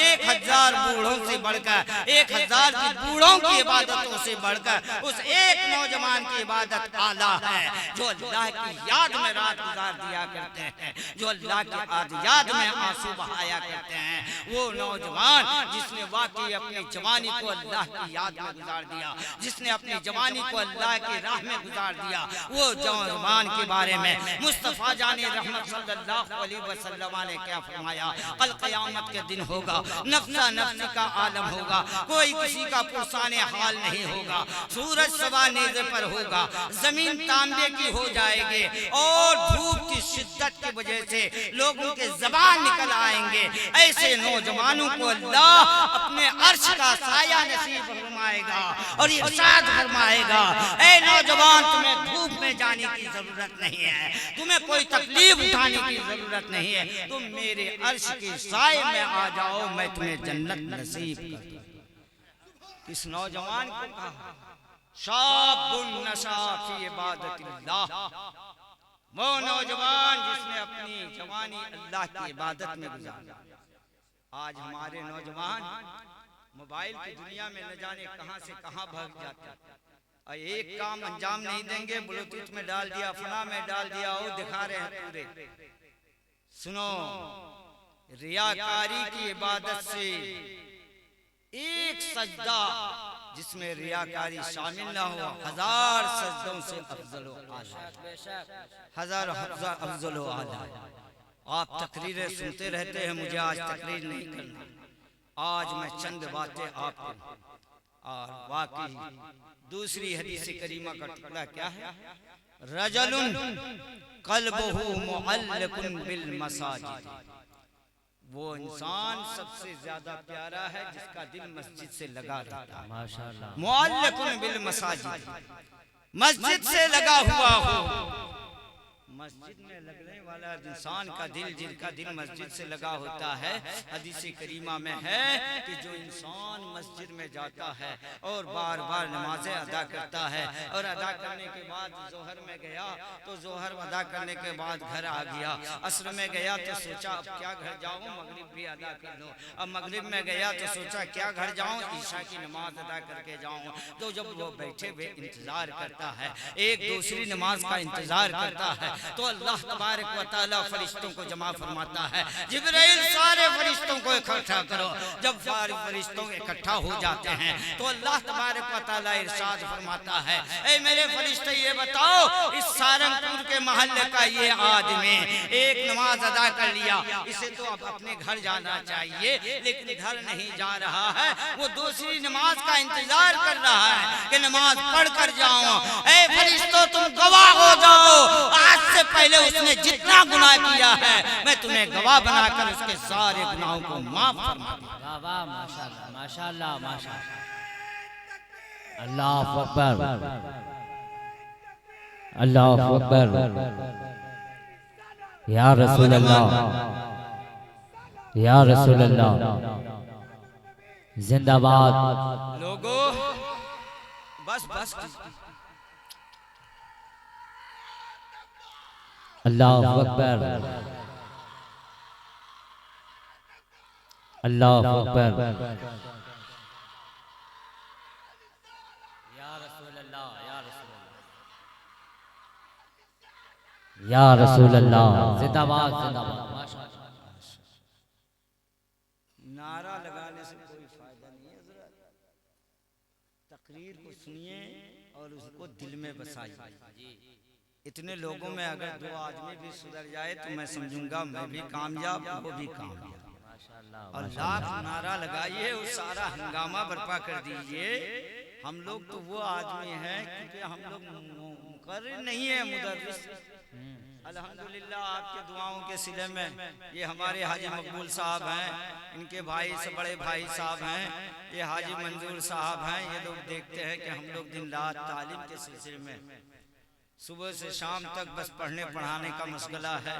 1000 बूढ़ों से बढ़कर 1000 की बूढ़ों की इबादतों से बढ़कर उस एक नौजवान की इबादत आला है जो अल्लाह की याद में रात गुजार दिया करते हैं, जो अल्लाह की याद में आंसू बहाया करते हैं। वो नौजवान जिसने वाकई अपनी जवानी को अल्लाह की याद में गुजार दिया, जिसने अपनी जवानी को अल्लाह की राह में गुजार दिया, वो नौजवान के बारे में मुस्तफा जाने रहमत सल्लल्लाहु अलैहि वसल्लम ने क्या फरमाया, कल क़यामत के दिन होगा, नफ्सा नफ्सी का आलम होगा, कोई किसी का पुरसाने हाल नहीं होगा, सूरज सवा नेज़े पर होगा, जमीन तांबे की हो जाएगी और धूप की शिद्दत की वजह से लोगों के ज़बान निकल आएंगे। ऐसे नौजवानों को अल्लाह अपने अर्श का साया नसीब फरमाएगा और इरशाद फरमाएगा, ऐ नौजवान तुम्हें धूप में जाने की जरूरत नहीं है, तुम्हें कोई तकलीफ उठाने की जरूरत नहीं है, तुम मेरे अर्श के साए में आ जाओ, मैं तुम्हें जन्नत नसीब कर दूं। इस नौजवान को कहा शाबुन नशा फी इबादतिल्लाह, वो नौजवान जिसने अपनी जवानी अल्लाह की इबादत में गुजारी। आज हमारे नौजवान मोबाइल की दुनिया में न जाने कहां से कहां भाग जाते हैं और एक काम अंजाम नहीं देंगे, ब्लूटूथ में डाल दिया, फला में डाल दिया, वो दिखा रहे हैं पूरे। सुनो, रियाकारी की इबादत से एक सजदा जिसमें रियाकारी शामिल ना हो 1000 सजदों से अफजल व आला। आप तकरीरें सुनते रहते हैं, मुझे आज तकरीर नहीं करना। आज मैं चंद बातें आपको और वाकई दूसरी हदीस करीमा का टुकड़ा क्या है, रजलुन क़ल्बुहु मुअल्लकुन बिल मसाजिद, वो इंसान सबसे ज्यादा प्यारा है जिसका दिल मस्जिद से लगा रहता है। माशाअल्लाह, मुअल्लकुन बिल मसाजिद, मस्जिद से लगा हुआ हो। मस्जिद में लगने वाला इंसान का दिल, जिनका दिल मस्जिद से लगा होता है, हदीस करीमा में है कि जो इंसान मस्जिद में जाता है और बार बार नमाजें अदा करता है, और अदा करने के बाद जोहर में गया तो जोहर अदा करने के बाद घर आ गया, असर में गया तो सोचा अब क्या घर जाऊं, मगरिब भी अदा कर लूं, अब मगरिब में गया तो सोचा क्या घर जाऊं, ईशा की नमाज अदा करके जाऊं। तो जब वो बैठे हुए इंतजार करता है, एक दूसरी नमाज का इंतजार करता है, तो अल्लाह तबारक व तआला फरिश्तों को जमा फरमाता है, जिब्राइल सारे फरिश्तों को इकट्ठा करो। जब सारे फरिश्तों इकट्ठा हो जाते हैं तो अल्लाह तबारक व तआला इरशाद फरमाता है, ऐ मेरे फरिश्ते ये बताओ, इस सारंगपुर के मोहल्ले का ये आदमी एक नमाज अदा कर लिया, इसे तो अब अपने घर जाना चाहिए, लेकिन घर नहीं जा रहा है, वो दूसरी नमाज का इंतजार कर रहा है कि नमाज पढ़ कर जाऊं। ऐ फरिश्तों तुम गवाह हो जाओ, आज से पहले उसने जितना गुनाह किया है मैं तुम्हें गवाह बनाकर उसके सारे गुनाहों को माफ फरमा दूंगा। वाह माशाअल्लाह माशाअल्लाह माशाअल्लाह, अल्लाहु अकबर अल्लाहु अकबर, या रसूल अल्लाह या रसूल अल्लाह, जिंदाबाद। लोगों बस बस, अल्लाहु अकबर अल्लाहु अकबर, या रसूल अल्लाह या रसूल अल्लाह, जिंदाबाद जिंदाबाद। नारा लगाने से कोई फायदा नहीं है, जरा तकरीर को सुनिए और उसको दिल में बसाइए। इतने लोगों में अगर दो आदमी भी सुधर जाए तो मैं समझूंगा मैं भी कामयाब, वो भी कामयाब। और लाख नारा लगाइए और सारा हंगामा बर्पा कर दीजिए। हम लोग तो वो आदमी हैं क्योंकि हम लोग मुकर्रिर नहीं है, मुदर्रिस। अल्हम्दुलिल्लाह आपके दुआओं के सिले में ये हमारे हाजी मकबूल साहब हैं, इनके भाई से बड़े भाई साहब हैं, ये हाजी मंजूर साहब हैं। ये लोग देखते हैं कि हम लोग दिन रात तालीम के सिलसिले में सुबह से शाम तक बस पढ़ने पढ़ाने का मसला है।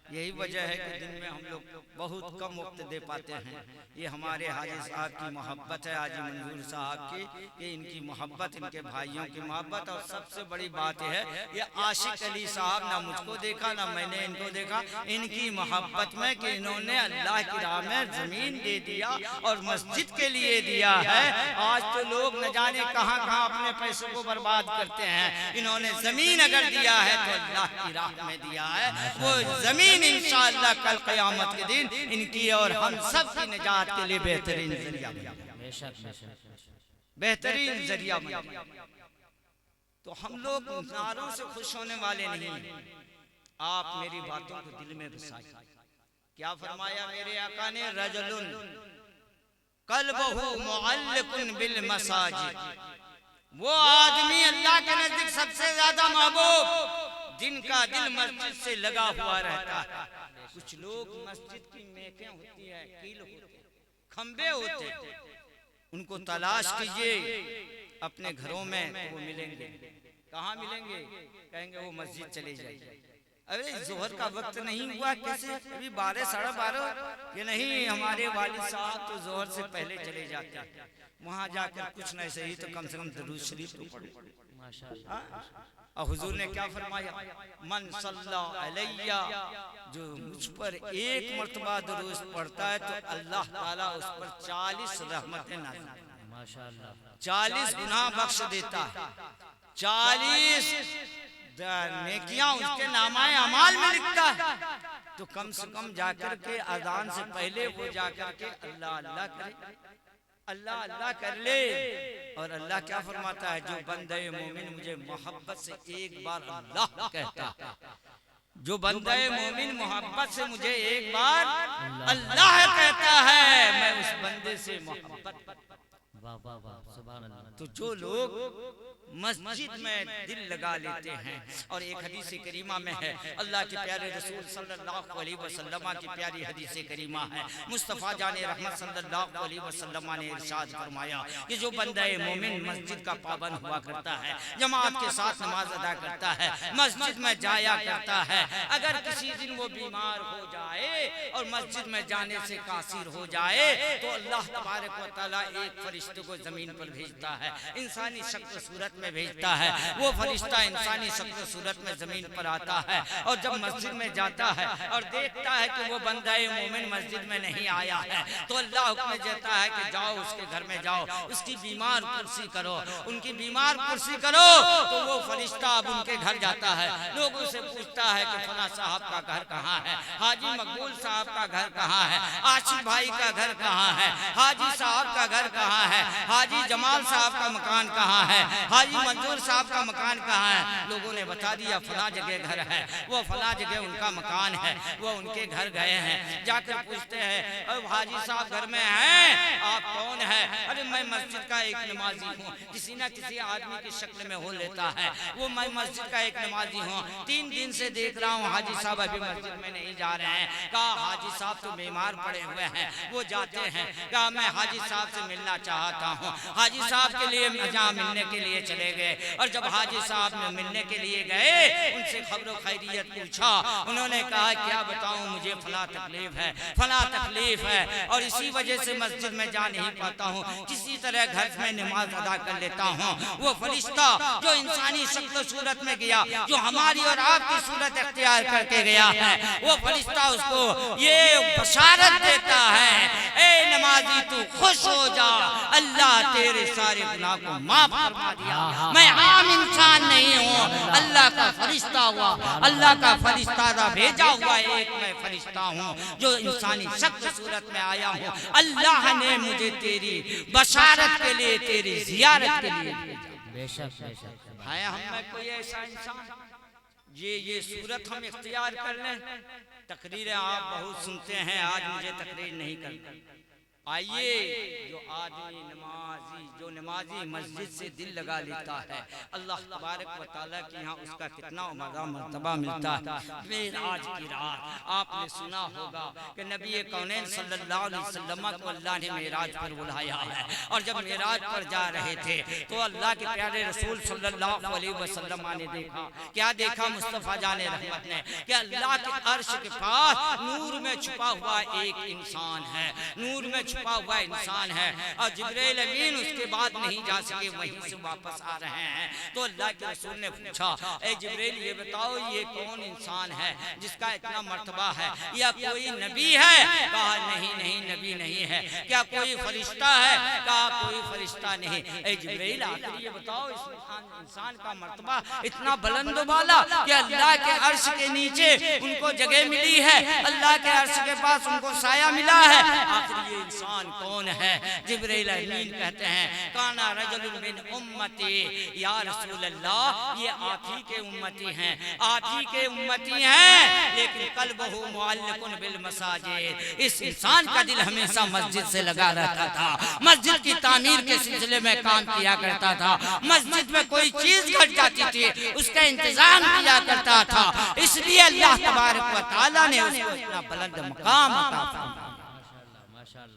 यही वजह है कि दिन में हम लोग बहुत कम वक्त दे पाते हैं। ये हमारे हाजी साहब की मोहब्बत है, हाजी मंजूर साहब की, ये इनकी मोहब्बत, इनके भाइयों की मोहब्बत। और सबसे बड़ी बात है ये आशिक अली साहब, ना मुझको देखा ना मैंने इनको देखा, इनकी मोहब्बत में कि इन्होंने अल्लाह की राह में जमीन दे दिया और मस्जिद के लिए दिया है। आज तो लोग न जाने कहाँ कहाँ अपने पैसों को बर्बाद करते हैं, इन्होंने जमीन अगर दिया है तो अल्लाह की राह में दिया है। वो जमीन इंशाअल्लाह कल क़यामत के दिन इनकी और हम सब की निजात के लिए बेहतरीन जरिया, बेहतरीन जरिया। तो हम लोग नारों से खुश होने वाले नहीं, आप मेरी बातों को दिल में बसाइए। क्या फरमाया मेरे आका ने, रजुलुन क़ल्बुहु मुअल्लकुन बिल मसाजिद, वो आदमी अल्लाह के नजदीक सबसे ज्यादा महबूब जिनका दिल मस्जिद से लगा हुआ रहता है। कुछ लोग मस्जिद की मेखें होती है, कील होते, खंबे होते, उनको तलाश कीजिए अपने घरों में, वो मिलेंगे। कहाँ मिलेंगे? कहेंगे वो मस्जिद चले जाइए। अरे जोहर का वक्त नहीं हुआ, कैसे अभी 12 साढ़े 12? ये नहीं, हमारे वालिद साहब तो जोहर से पहले चले जाते हैं। वहाँ जाकर कुछ नहीं सही तो कम से कम दरूद शरीफ तो पढ़ो। और हुजूर ने क्या फरमाया, मन सल्ला अलैया, जो मुझ पर एक मर्तबा दरूद पढ़ता है तो अल्लाह ताला उस पर 40 रहमतें नाज़िल, माशाअल्लाह, 40 गुनाह बख्श देता है, 40 नेकियां उसके नामाए अमाल में लिखता है। तो कम से कम जाकर के अजान से पहले वो जाकर के अल्लाह अल्लाह करे, अल्लाह अल्लाह कर ले। और अल्लाह क्या फरमाता है, जो बंदे मोमिन मुझे मोहब्बत से एक बार अल्लाह कहता है, जो बंदे मोमिन मोहब्बत से मुझे एक बार अल्लाह कहता है, मैं उस बंदे से मोहब्बत। वाह वाह वाह, सुभान अल्लाह। तो जो लोग मस्जिद में दिल लगा लेते हैं, और एक हदीस करीमा में है, अल्लाह के प्यारे रसूल सल्लल्लाहु अलैहि वसल्लम की प्यारी हदीस करीमा है, मुस्तफ़ा जाने रहमत सल्लल्लाहु अलैहि वसल्लम ने इरशाद फरमाया कि जो बंदा मोमिन मस्जिद का पाबंद हुआ करता है, जमात के साथ नमाज अदा करता है, मस्जिद में जाया करता है, अगर किसी दिन वो बीमार हो जाए और मस्जिद में जाने से कासिर हो जाए तो अल्लाह तबारक व तआला एक फरिश्ते को जमीन पर भेजता है, इंसानी शक्ल सूरत में भेजता है। वो फरिश्ता इंसानी शक्ल सूरत में जमीन पर आता है और जब मस्जिद में जाता है और देखता है कि वो बंदा मोमिन मस्जिद में नहीं आया है, तो अल्लाह हुक्म देता है कि जाओ उसके घर में जाओ, उसकी बीमार कुर्सी करो, उनकी बीमार कुर्सी करो। तो वो फरिश्ता अब उनके घर जाता है, लोगों से पूछता है कि फला साहब का घर कहाँ है, हाजी मकबूल साहब का घर कहाँ है, आशिफ भाई का घर कहाँ है, हाजी साहब का घर कहाँ है, हाजी जमाल साहब का मकान कहाँ है, हाजी मंजूर साहब का मकान कहाँ है। लोगों ने बता दिया फला जगह घर है, वो फला जगह उनका मकान है, वो उनके घर गए हैं। जाकर पूछते हैं अब हाजी साहब घर में हैं, आप कौन है? अरे मैं मस्जिद का एक नमाजी हूँ। किसी ना किसी आदमी की शक्ल में हो लेता है, वो मैं मस्जिद का एक नमाजी हूँ, 3 दिन से देख रहा हूँ हाजी साहब अभी मस्जिद में नहीं जा रहे हैं। कहा हाजी साहब तो बीमार पड़े हुए हैं, वो जाते हैं। कहा मैं हाजी साहब से मिलना चाहता हूँ। हाजी साहब के लिए जहाँ मिलने के लिए चले गए, और जब हाजी साहब ने मिलने के लिए गए, उनसे खबरो खैरियत पूछा। उन्होंने कहा क्या बताऊं, मुझे फला तकलीफ है, फला तकलीफ है, और इसी वजह से मस्जिद में जा नहीं पाता हूँ, किसी तरह घर में नमाज अदा कर लेता हूँ। वो फरिश्ता जो इंसानी शक्ल सूरत में गया, जो हमारी और आपकी सूरत इख्तियार करके गया है, वो फरिश्ता उसको ये बशारत देता है, ए नमाजी तू खुश हो जा, अल्लाह तेरे सारे गुनाह को माफ फरमा दिया। मैं आम इंसान नहीं हूँ, अल्लाह का फरिश्ता हुआ, अल्लाह का फरिश्ता भेजा हुआ एक मैं फरिश्ता हूँ जो इंसानी शक्ल सूरत में आया हूँ। अल्लाह ने मुझे तेरी बशारत के लिए, तेरी जियारत के लिए बेशक बेशक है। हम में कोई ऐसा इंसान ये सूरत हम इख्तियार कर लें। तकरीरें आप बहुत सुनते हैं, आज मुझे तकरीर नहीं करनी। आइए, जो आदमी नमाजी, जो नमाजी मस्जिद से दिल लगा लेता है, अल्लाह तबारक व तआला के यहाँ उसका कितना बड़ा मर्तबा मिलता है। मेराज की रात आपने सुना होगा कि नबी कौनैन सल्लल्लाहु अलैहि वसल्लम को अल्लाह ने मेराज पर बुलाया है, और जब मेराज पर जा रहे थे तो अल्लाह के प्यारे रसूल सल्लल्लाहु अलैहि वसल्लम ने देखा, क्या देखा मुस्तफ़ा जाने रहमत ने, कि अल्लाह के अर्श के पास नूर में छुपा हुआ एक इंसान है, नूर में छुपा हुआ इंसान है, और जिब्राइल अमीन उसके बाद नहीं जा सके, वहीं से वापस आ रहे हैं। तो अल्लाह के रसूल ने पूछा, ए जिब्राइल ये बताओ ये कौन इंसान है जिसका इतना मर्तबा है, या कोई नबी है? कहा नहीं नहीं नबी नहीं है। क्या कोई फरिश्ता है? कहा कोई फरिश्ता नहीं। ए जिब्राइल आखिर ये बताओ इस इंसान का मर्तबा इतना बुलंद वाला कि अल्लाह के अर्श के नीचे उनको जगह मिली है, अल्लाह के अर्श के पास उनको साया मिला है, आखिर ये इंसान कौन है? जिब्राइल अमीन कहते हैं काना रजुलुन मिन उम्मती, या रसूल अल्लाह ये आप ही के उम्मती हैं, आप ही के उम्मती हैं, लेकिन कल्बहु मुअल्लिकुन बिल मसाजिद। इस इंसान का दिल हमेशा मस्जिद से लगा रहता था, मस्जिद की तामीर के सिलसिले में काम किया करता था, मस्जिद में कोई चीज घट जाती थी उसका इंतजाम किया करता था, इसलिए अल्लाह तबारक व तआला ने उसको इतना बुलंद मकाम अता फरमाया।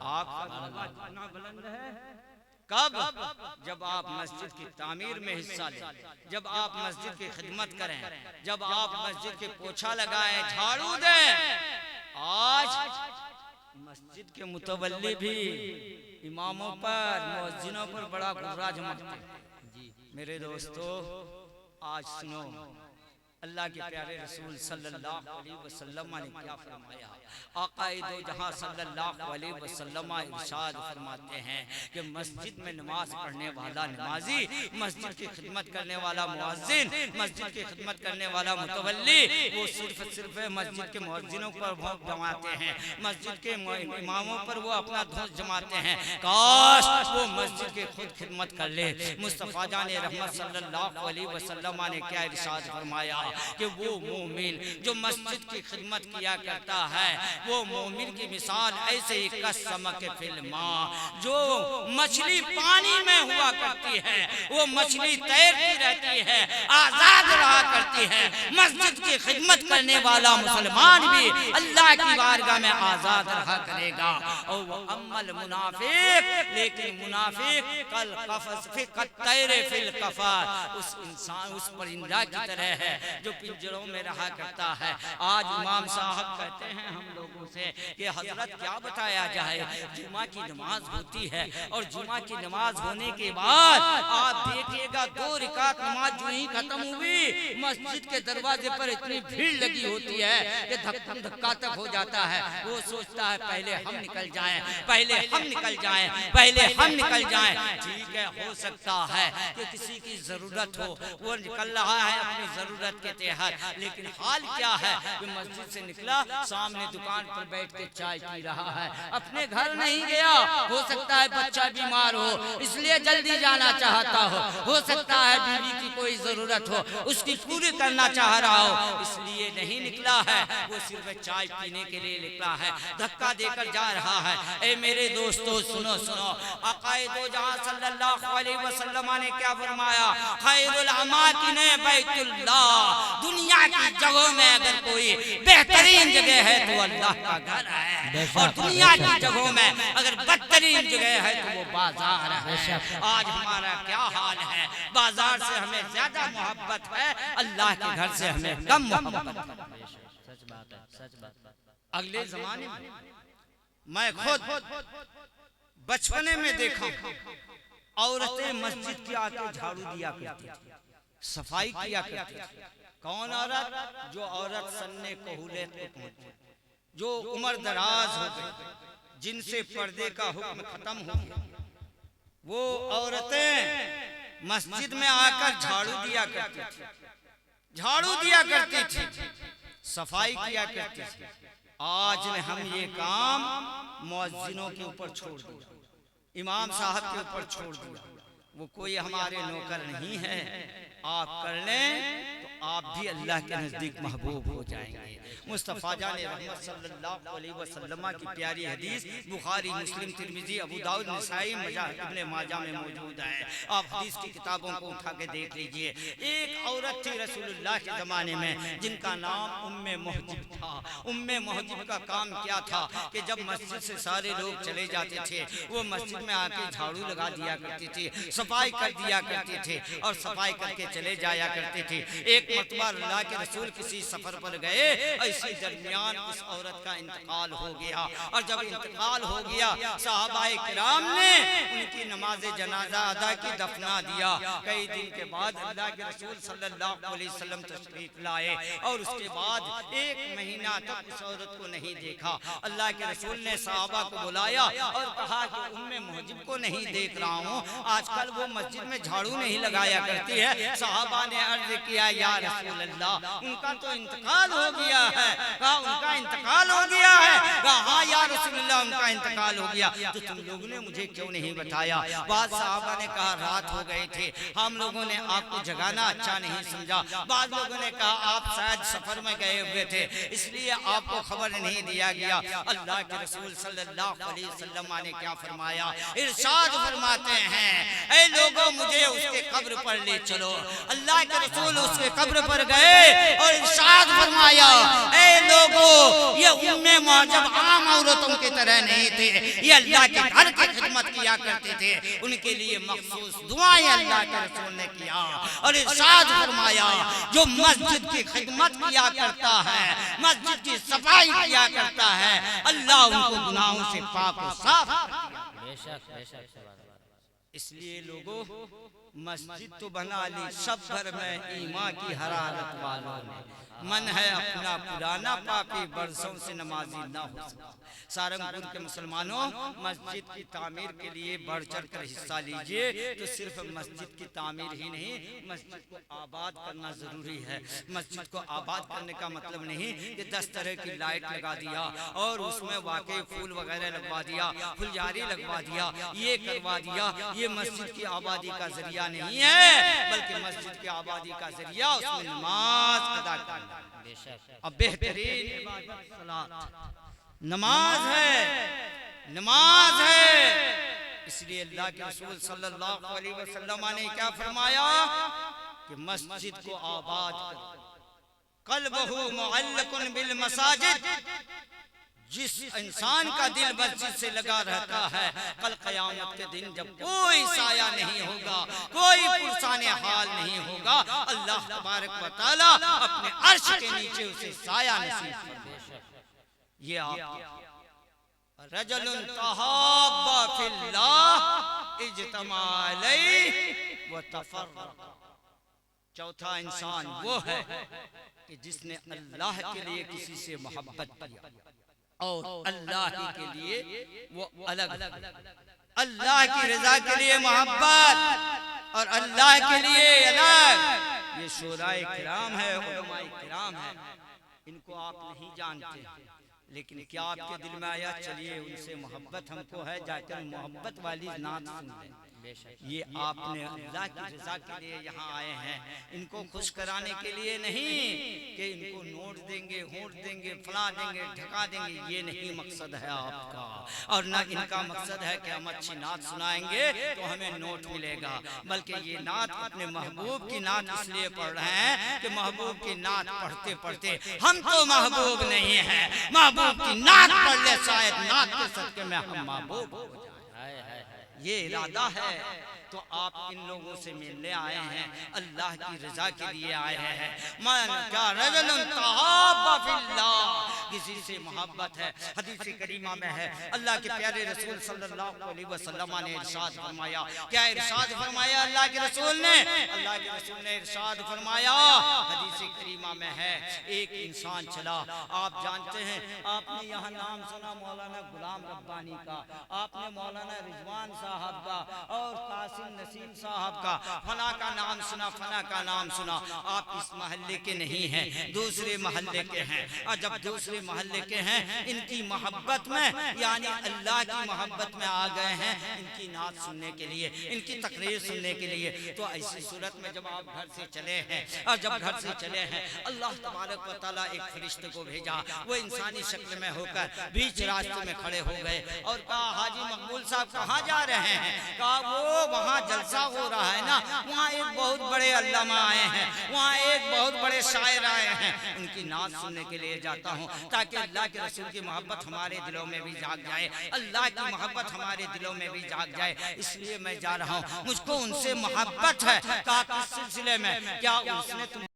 आपका कितना बुलंद है? कब? जब आप मस्जिद की तामीर में हिस्सा लें, जब आप मस्जिद की खिदमत करें, जब आप मस्जिद के पोछा लगाएं, झाड़ू दें। आज मस्जिद के मुतवल्ली भी इमामों पर, मुअज्जिनों पर बड़ा गुर्रा जमाते हैं। मेरे दोस्तों आज सुनो, अल्लाह के प्यारे रसूल सल्लल्लाहु अलैहि वसल्लम ने क्या फरमाया। आक़ाए दो जहां सल्लल्लाहु अलैहि वसल्लम इरशाद फरमाते हैं कि मस्जिद में नमाज पढ़ने वाला नमाजी, मस्जिद की खिदमत करने वाला मुअज्जिन, मस्जिद की खिदमत करने वाला मुतवल्ली, वो सिर्फ मस्जिद के मुअज्जिनों पर भोग जमाते हैं, मस्जिद के इमामों पर वो अपना धौंस जमाते हैं। काश वो मस्जिद के खुद खिदमत कर ले। मुस्तफ़ा जाने रहमत सल्लल्लाहु अलैहि वसल्लम ने क्या इरशाद फरमाया, कि वो मोमिन जो मस्जिद की खिदमत किया करता है, वो मोमिन की मिसाल ऐसे ही कसमक फिल्मा, जो मछली पानी में हुआ करती है, वो मछली तैरती रहती है, आजाद रहा करती है। मस्जिद की खिदमत करने वाला मुसलमान भी अल्लाह की बारगाह में आजाद रहा करेगा। और वो अमल मुनाफिक, लेकिन मुनाफिक कल कफस तैरे फिल कफार, उस इंसान उस परिंदा की तरह है जो पिंजरों में रहा करता है। आज इमाम साहब कहते हैं हम लोगों से कि हजरत क्या बताया जाए, जुमा की नमाज होती है और जुमा की नमाज होने के बाद आप देखिएगा 2 रकात नमाज जो ही खत्म हुई, मस्जिद के दरवाजे पर इतनी भीड़ लगी होती है कि धक्का धक्का तक हो जाता है। वो सोचता है पहले हम निकल जाएं, पहले हम निकल जाएं, पहले हम निकल जाएं। ठीक है, हो सकता है कि किसी की जरूरत हो, वो निकल रहा है अपनी जरूरत के तहत, लेकिन हाल क्या है कि मस्जिद से निकला, सामने दुकान पर बैठ के चाय पी रहा है, अपने घर नहीं गया। हो सकता है बच्चा बीमार हो इसलिए जल्दी जाना चाहता हो सकता है बीवी की कोई जरूरत हो उसकी पूरी करना चाह रहा हो, इसलिए नहीं निकला है, वो सिर्फ चाय पीने के लिए निकला है, धक्का देकर जा रहा है। ए मेरे दोस्तों सुनो सुनो, आकाए दो जहां सल्लल्लाहु अलैहि वसल्लम ने क्या फरमाया, खैरुल अमाकिन बैतुल्लाह, दुनिया की जगहों में अगर कोई बेहतरीन जगह है तो अल्लाह का घर है, और दुनिया की जगहों में अगर बदतरीन जगह है तो वो बाजार है। आज हमारा क्या हाल है, बाजार से हमें ज्यादा मोहब्बत है, अल्लाह के घर से हमें कम मोहब्बत है। सच बात है, सच बात है। अगले जमाने में मैं खुद बचपने में देखा औरतें मस्जिद के आके झाड़ू दिया करती थी, सफाई किया करती थी। कौन औरत? जो औरत सन्ने कहूलत को पहुंची, जो उम्र दराज हो गई, जिनसे पर्दे का हुक्म खत्म हो गया, वो औरतें मस्जिद में आकर झाड़ू दिया करती थी, झाड़ू दिया करती थी, सफाई किया करती थी। आज ने हम ये काम मुअज्जिनों के ऊपर छोड़ दिया, इमाम साहब के ऊपर छोड़ दिया। वो कोई हमारे नौकर नहीं है, आप कर लें तो आप भी अल्लाह के नजदीक महबूब हो जाएंगे। मुस्तफ़ा जाने रहमत सल्लल्लाहु अलैहि वसल्लम की प्यारी हदीस बुखारी, मुस्लिम, तिरमिज़ी, अबू दाऊद, नसाई, इब्ने माजा में मौजूद है। आप हदीस की किताबों को उठा के देख लीजिए। एक औरत थी रसूलुल्लाह के ज़माने में जिनका नाम उम्मे मोहजिब था। उम्मे मोहजिब का काम क्या था कि जब मस्जिद से सारे लोग चले जाते थे, वो मस्जिद में आके झाड़ू लगा दिया करती थी, सफाई कर दिया करती थी और सफाई करके चले जाया करती थी। एक मरतबा अल्लाह के रसूल किसी सफर पर गए, इसी दरमियान उस औरत का इंतकाल हो गया, और जब इंतकाल हो गया सहाबाए किराम ने उनकी नमाज जनाजा अदा की, दफना दिया। कई दिन के बाद अल्लाह के रसूल सल्लल्लाहु अलैहि वसल्लम तशरीफ लाए और उसके बाद 1 महीना तक उस औरत को नहीं देखा। अल्लाह के रसूल ने सहाबा को बुलाया और कहा कि उम्मे मोहजिब को नहीं देख रहा हूँ, आजकल वो मस्जिद में झाड़ू नहीं लगाया करती है। सहाबा ने अर्ज किया, या रसूल अल्लाह, उनका तो इंतकाल हो गया है। कहा उनका इंतकाल हो गया है? कहा हाँ या रसूल अल्लाह, उनका इंतकाल हो गया। तो तुम लोगों ने मुझे क्यों नहीं बताया? बाद सहाबा ने कहा रात हो गए थे, हम लोगों ने आपको जगाना अच्छा नहीं समझा। बाद लोगों ने कहा आप शायद सफर में गए हुए थे इसलिए आपको खबर नहीं दिया गया। अल्लाह के रसूल सल्लल्लाहु अलैहि वसल्लम ने क्या फरमाया? इरशाद फरमाते हैं, ऐ लोगों मुझे उसके कब्र पर ले चलो। अल्लाह के रसूल उसके कब्र पर गए और इरशाद फरमाया, ऐ लोगों ये उम्मे मोहजिब आम औरतों की तरह नहीं थे, ये अल्लाह के घर की खिदमत किया करते थे, उनके लिए मखसूस दुआएं अल्लाह के रसूल ने किया। और इरशाद फरमाया, जो मस्जिद की खिदमत किया करता है, मस्जिद की सफाई किया करता है, अल्लाह उनको गुनाहों से पाक और साफ करता है। बेशक बेशक। इसलिए लोगों मस्जिद तो बना ली सब भर में ईमान की हरारत वालों ने, मन है अपना पुराना पापी बरसों से नमाजी ना हो सका। सारंगपुर के मुसलमानों, मस्जिद की तामीर के लिए बढ़ चढ़ कर हिस्सा लीजिए। तो सिर्फ मस्जिद की तामीर ही नहीं, मस्जिद को आबाद करना जरूरी है। मस्जिद को आबाद करने का मतलब नहीं कि 10 तरह की लाइट लगा दिया और उसमें वाकई फूल वगैरह लगवा दिया, फुलझारी लगवा दिया, ये करवा दिया, ये मस्जिद की आबादी का जरिया नहीं है। बल्कि मस्जिद की आबादी का जरिया उसमें नमाज अदा करना। बेशक अब बेहतरीन इबादत सलात नमाज है, नमाज है। इसलिए अल्लाह के रसूल सल्लल्लाहु अलैहि वसल्लम ने क्या फरमाया कि मस्जिद को आबाद कर, क़ल्बुहु मुअल्लक़ुन बिल मसाजिद, जिस इंसान का दिल मस्जिद से लगा रहता है, कल क़यामत के दिन जब कोई साया नहीं होगा, कोई पुरसाने हाल नहीं होगा, अल्लाह तबारक व तआला अपने अर्श के नीचे उसे साया नसीब फरमाएगा। ये आप रजुलुन तहाब्बा फिल्लाह इज्तमा अलैहि व तफर्रक़ा। चौथा इंसान वो है कि जिसने अल्लाह के लिए किसी से मोहब्बत किया और अल्लाह ही के लिए वो अलग, अल्लाह की रजा के लिए मोहब्बत और अल्लाह के लिए अलग। ये शोराए किराम है, उलमाए किराम है, इनको आप नहीं जानते, लेकिन क्या आपके दिल में आया चलिए उनसे मोहब्बत हमको है, जाकर मोहब्बत वाली नात सुन लें। ये आपने अल्लाह की रजा के लिए यहाँ आए हैं, इनको खुश कराने के लिए नहीं कि इनको नोट देंगे, होंठ देंगे, फला देंगे, ढका देंगे, ये नहीं मकसद है आपका। और ना इनका मकसद है कि हम अच्छी नात सुनाएंगे तो हमें नोट मिलेगा, बल्कि ये नात अपने महबूब की नात इसलिए पढ़ रहे हैं कि महबूब की नात पढ़ते पढ़ते हम तो महबूब नहीं है, महबूब की नात पढ़ ले, शायद नात के सदके में हम महबूब हो जाएं। ये इरादा है। तो आप इन लोगों से मिलने आए हैं, अल्लाह की रजा के लिए आए हैं। मन क्या रजुलुन तहाब्बा फिल्लाह, किसी से मोहब्बत है। हदीस करीमा में है, अल्लाह के प्यारे रसूल सल्लल्लाहु अलैहि वसल्लम ने इरशाद फरमाया, क्या इरशाद फरमाया अल्लाह के रसूल ने? अल्लाह के रसूल ने इरशाद फरमाया, हदीस करीमा में है, एक इंसान चला, आप जानते हैं, आपने यहाँ नाम सुना मौलाना गुलाम रब्बानी का, आपने मौलाना रिजवान साहब का और नसीम साहब का, फना का नाम सुना, फना का नाम सुना। आप इस मोहल्ले के नहीं हैं, दूसरे मोहल्ले के हैं। और जब दूसरे मोहल्ले के हैं, इनकी मोहब्बत में यानी अल्लाह की मोहब्बत में आ गए हैं, इनकी नात सुनने के लिए, इनकी तकरीर सुनने के लिए। तो ऐसी सूरत में जब आप घर से चले हैं, और जब घर से चले हैं, अल्लाह तबारक व तआला एक फरिश्ते को भेजा, वो इंसानी शक्ल में होकर बीच रास्ते में खड़े हो गए और कहा, हाजी मकबूल साहब कहाँ जा रहे हैं? कहा, वो वहाँ जलसा हो रहा है ना, वहाँ एक बहुत बड़े अल्लामा आए हैं, वहाँ एक बहुत बड़े शायर आए हैं, उनकी नात सुनने के लिए जाता हूँ ताकि अल्लाह के रसूल की मोहब्बत हमारे दिलों में भी जाग जाए, अल्लाह की मोहब्बत हमारे दिलों में भी जाग जाए, इसलिए मैं जा रहा हूँ। मुझको उनसे मोहब्बत है। कहा, किस सिलसिले में? क्या उसने तुम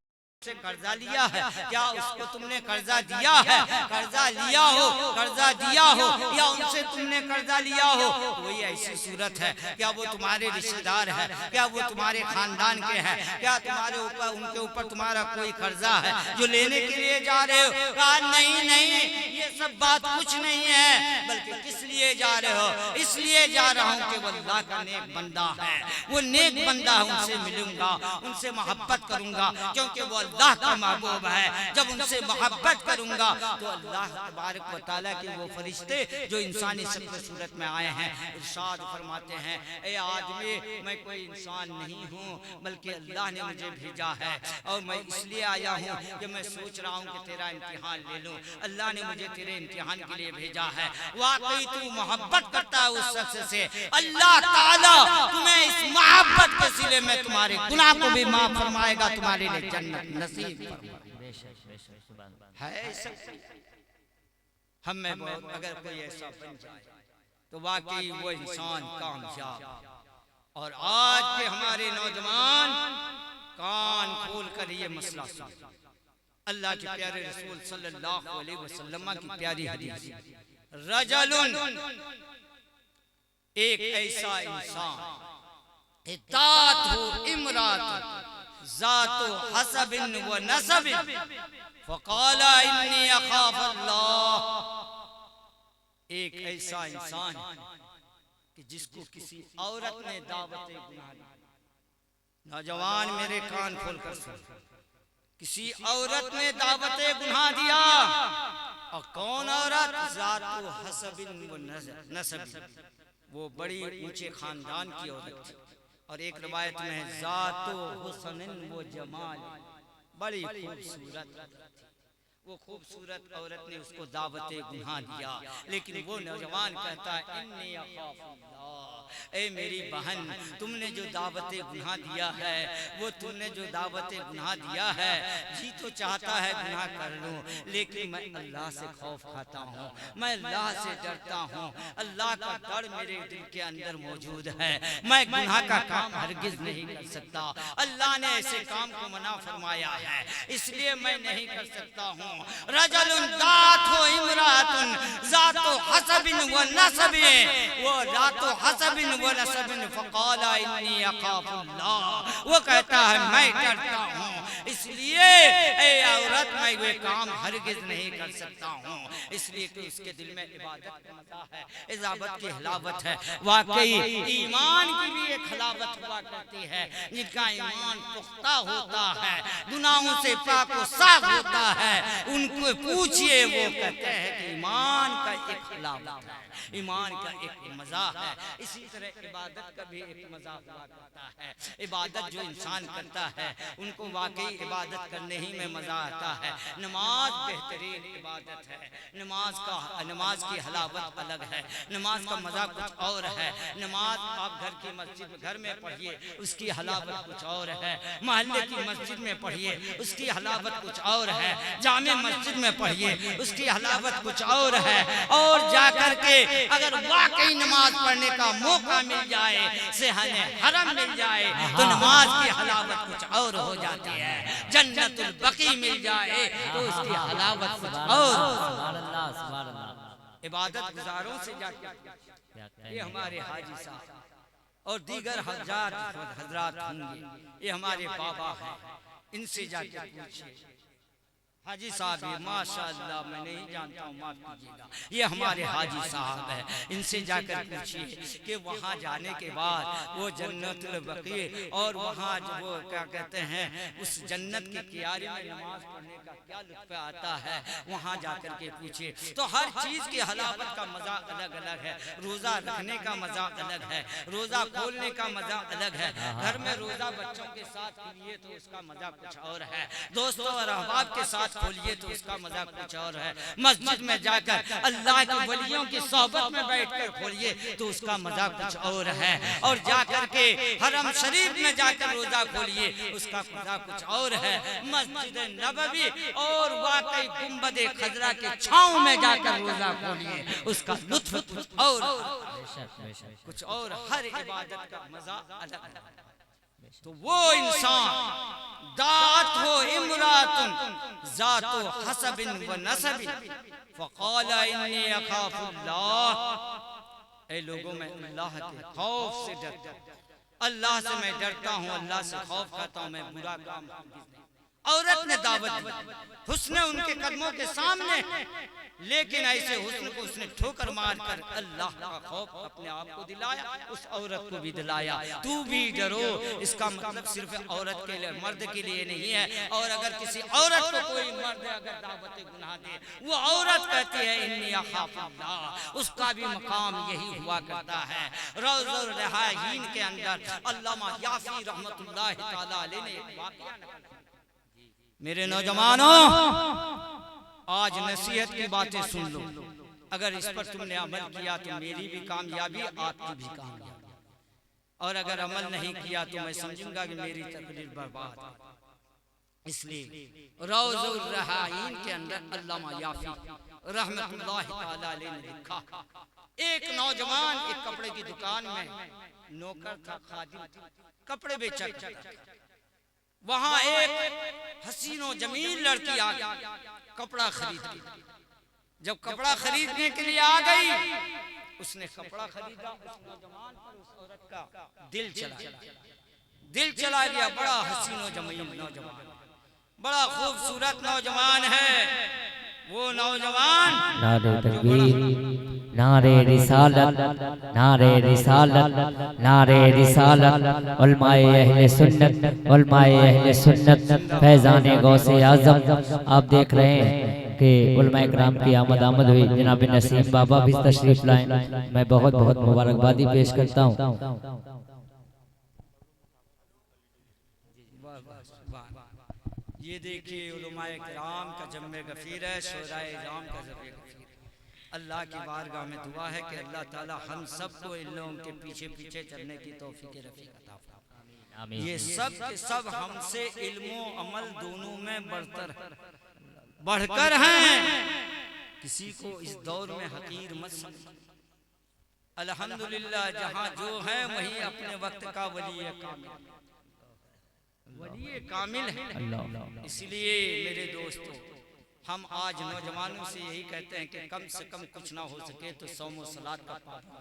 से कर्जा लिया है? क्या उसको तुमने कर्जा दिया है? कर्जा लिया हो, कर्जा दिया हो, या उनसे तुमने कर्जा लिया हो, कोई ऐसी सूरत है? क्या वो तुम्हारे रिश्तेदार है? क्या वो तुम्हारे खानदान के हैं? क्या तुम्हारे ऊपर, उनके ऊपर तुम्हारा कोई कर्जा है जो लेने के लिए जा रहे हो? कहा, नहीं नहीं, ये सब बात कुछ नहीं है, बल्कि किस लिए जा रहे हो? इसलिए जा रहा हूँ कि वो अल्लाह का नेक बंदा है, वो नेक बंदा है, उनसे मिलूंगा, उनसे मोहब्बत करूंगा, क्योंकि वो अल्लाह का महबूब है। जब उनसे मोहब्बत करूंगा तो अल्लाह तबारक व तआला के वो फरिश्ते जो इंसानी शक्ल सूरत में आए हैं, इरशाद फरमाते हैं, ए आदमी, मैं कोई इंसान नहीं हूँ, बल्कि अल्लाह ने मुझे भेजा है, और मैं इसलिए आया हूँ कि मैं सोच रहा हूँ कि तेरा इम्तिहान ले लूँ। अल्लाह ने मुझे तेरे इम्तिहान के लिए भेजा है। वाकई तू मोहब्बत करता है उस शख्स से, अल्लाह ताला तुम्हें इस मोहब्बत के सिले में तुम्हारे गुनाह को भी माफ फरमाएगा, तुम्हारे लिए जन्नत नसीब है। हम में बहुत अगर कोई ऐसा बन जाए तो वाकई वो इंसान कामयाब। और आज के हमारे नौजवान कान खोल कर ये मसला सुन, अल्लाह के प्यारे रसूल सल्लल्लाहु अलैहि वसल्लम की प्यारी हदीस, रजुलुन, एक ऐसा इंसान, इतातहु इमरातुन ज़ातु हसबिन व नसबिन फ़क़ाला इन्नी अख़ाफ़ुल्लाह। एक ऐसा इंसान कि जिसको किसी औरत ने दावत गुनाह दी। नौजवान मेरे कान खोलकर सुन, किसी औरत ने दावत गुनाह दिया, और कौन औरत? ज़ातु हसबिन व नसबिन, वो बड़ी ऊंचे खानदान की औरत थी और एक रिवायत में है ज़ातो हुस्निन व जमाल, बड़ी खूबसूरत। वो खूबसूरत औरत ने उसको दावत गुनाह दिया, लेकिन वो नौजवान कहता है इन्नी अखाफुल्लाह, ए मेरी बहन, तुमने जो दावत गुनाह दिया है, वो तुमने जो दावत गुनाह दिया है, जी तो चाहता है गुनाह कर लूं, लेकिन मैं अल्लाह से खौफ खाता हूँ, मैं अल्लाह से डरता हूँ, अल्लाह का डर मेरे दिल के अंदर मौजूद है, मैं गुनाह का काम हरगिज नहीं कर सकता। अल्लाह ने ऐसे काम को मना फरमाया है, इसलिए मैं नहीं कर सकता हूँ। रजलुन दातो इमरातुन ज़ातो हसबिन व नसबिन, वो ज़ातो हसबिन व नसबिन फक़ाला इन्नी अख़ाफुल्लाह, वो कहता है मैं डरता हूँ, इसलिए ए औरत मैं वे काम हरगिज नहीं कर सकता हूँ, इसलिए कि उसके दिल में इबादत का मज़ा है, इजाबत की हलावत है। वाकई ईमान की भी एक हलावत हुआ करती है, जिनका ईमान पुख्ता होता है, गुनाहों से पाक व साफ होता है, उनको पूछिए, वो कहते हैं कि ईमान का एक हलावत है, ईमान का एक मज़ा है। इसी तरह इबादत का भी एक मज़ा हुआ करता है। इबादत जो इंसान करता है उनको वाकई इबादत करने ही में मज़ा आता है। नमाज बेहतरीन इबादत है, नमाज की हलावत अलग है, नमाज का मज़ा कुछ और है। नमाज आप घर की मस्जिद घर में पढ़िए, उसकी हलावत कुछ और है, मोहल्ले की मस्जिद में पढ़िए, उसकी हलावत कुछ और है, जामे मस्जिद में पढ़िए, उसकी हलावत कुछ और है, और जाकर के अगर वाकई नमाज पढ़ने का मौका मिल जाए, सेहने हरम मिल जाए, तो नमाज की हलावत कुछ और हो जाती है। जन्नतुल बकी मिल जाए तो उसकी हलावत कुछ और। इबादत गुजारों से जाकर ये हमारे हाजी साहब और दीगर हजरात होंगे, ये हमारे बाबा हैं, इनसे जाकर पूछिए। हाजी साहब ये माशाअल्लाह मैं नहीं जानता हूँ, माफ कीजिएगा, ये हमारे हाजी साहब है, इनसे जाकर पूछिए कि वहाँ जाने के बाद वो जन्नतुल बकी और वहाँ जो वो क्या कहते हैं उस जन्नत की कियारी में नमाज पढ़ने का क्या लुत्फ़ आता है, वहाँ जाकर के पूछिए। तो हर चीज़ की हलावत का मज़ा अलग अलग है। रोज़ा रखने का मज़ा अलग है, रोज़ा खोलने का मज़ा अलग है, घर में रोज़ा बच्चों के साथ खोलिए तो उसका मज़ा कुछ और है, दोस्तों और अहबाब के साथ खोलिए तो उसका मजा कुछ और है, मस्जिद में जाकर अल्लाह के वलियों की सोहबत में बैठकर खोलिए तो उसका मजा कुछ और है, और जाकर के हरम शरीफ में जाकर रोजा खोलिए उसका मजा कुछ और है, मस्जिद नबवी और वाकई गुंबद खजरा के छांव में जाकर रोजा खोलिए उसका लुत्फ कुछ और। हर इबादत का मजा अलग है। तो वो इंसान दात हो इमरातुन ज़ातो हसबिन व नसबिन फ़क़ाला इन्नी अख़ाफुल्लाह, ऐ लोगों में अल्लाह के खौफ से डरता, अल्लाह से मैं डरता हूँ, अल्लाह से खौफ करता हूँ, मैं बुरा काम। औरत ने दावत दी, हुस्न उनके कदमों के सामने, लेकिन ऐसे हुस्न को उसने ठोकर मारकर अल्लाह का खौफ अपने आप को दिलाया, उस औरत को भी दिलाया। तू भी डरो, इसका मतलब सिर्फ औरत के लिए, मर्द के लिए नहीं है। और अगर किसी औरत को कोई मर्द अगर दावत गुनाह दे, वो औरत कहती है इन्नी अख़ाफुल्लाह, उसका भी मकाम यही हुआ करता है। रौज़ुर रहायीन के अंदर अल्लामा याफ़ी रहमतुल्लाह तआला अलैह ने एक वाक़या नक़ल। मेरे नौजवानों, आज नसीहत की बातें सुन लो, अगर इस पर तुमने अमल किया तो मेरी भी कामयाबी, आपकी भी कामयाबी, और अगर अमल नहीं किया तो मैं समझूंगा कि मेरी तकदीर बर्बाद। इसलिए रौज़ुर रहायीन के अंदर अल्लामा याफ़ी रहमतुल्लाह तआला अलैह ने लिखा, एक नौजवान एक कपड़े की दुकान में नौकर था, खादिम था, कपड़े बेचा करता था। वहां एक हसीनो जमील लड़की आ गई कपड़ा खरीदने। जब कपड़ा खरीदने के लिए आ गई, उसने कपड़ा खरीदा, उस नौजवान पर उस औरत का दिल चला गया। बड़ा हसीनो जमील नौजवान, बड़ा खूबसूरत नौजवान है वो नौजवान। नारे तकबीर, नारे रिसालत, नारे रिसालत, नारे रिसालत, उलमाए अहले सुन्नत, उलमाए अहले सुन्नत, फैज़ाने गौसे आज़म। आप देख रहे हैं कि उलमाए किराम की आमद हुई। जनाब नसीम बाबा भी तशरीफ लाए, मैं बहुत बहुत मुबारकबादी पेश करता हूँ। ये देखिए उलमाए किराम का जम्मे गफीर है, शोराए जाम का जम्मे गफीर। अल्लाह की बारगाह में दुआ है कि अल्लाह ताला हम सबको इन लोगों के पीछे पीछे चलने की तौफीक रफीक अता फरमाए। ये सब के सब हमसे इल्मो अमल दोनों में बढ़कर हैं। किसी को इस दौर में हकीर मत समझो। अल्हम्दुलिल्लाह जहाँ जो है वही अपने वक्त का वली कामिल है। इसलिए मेरे दोस्तों, हम आज नौजवानों से यही कहते हैं कि कम से कम कुछ ना हो सके तो सौम व सलात का पाबंद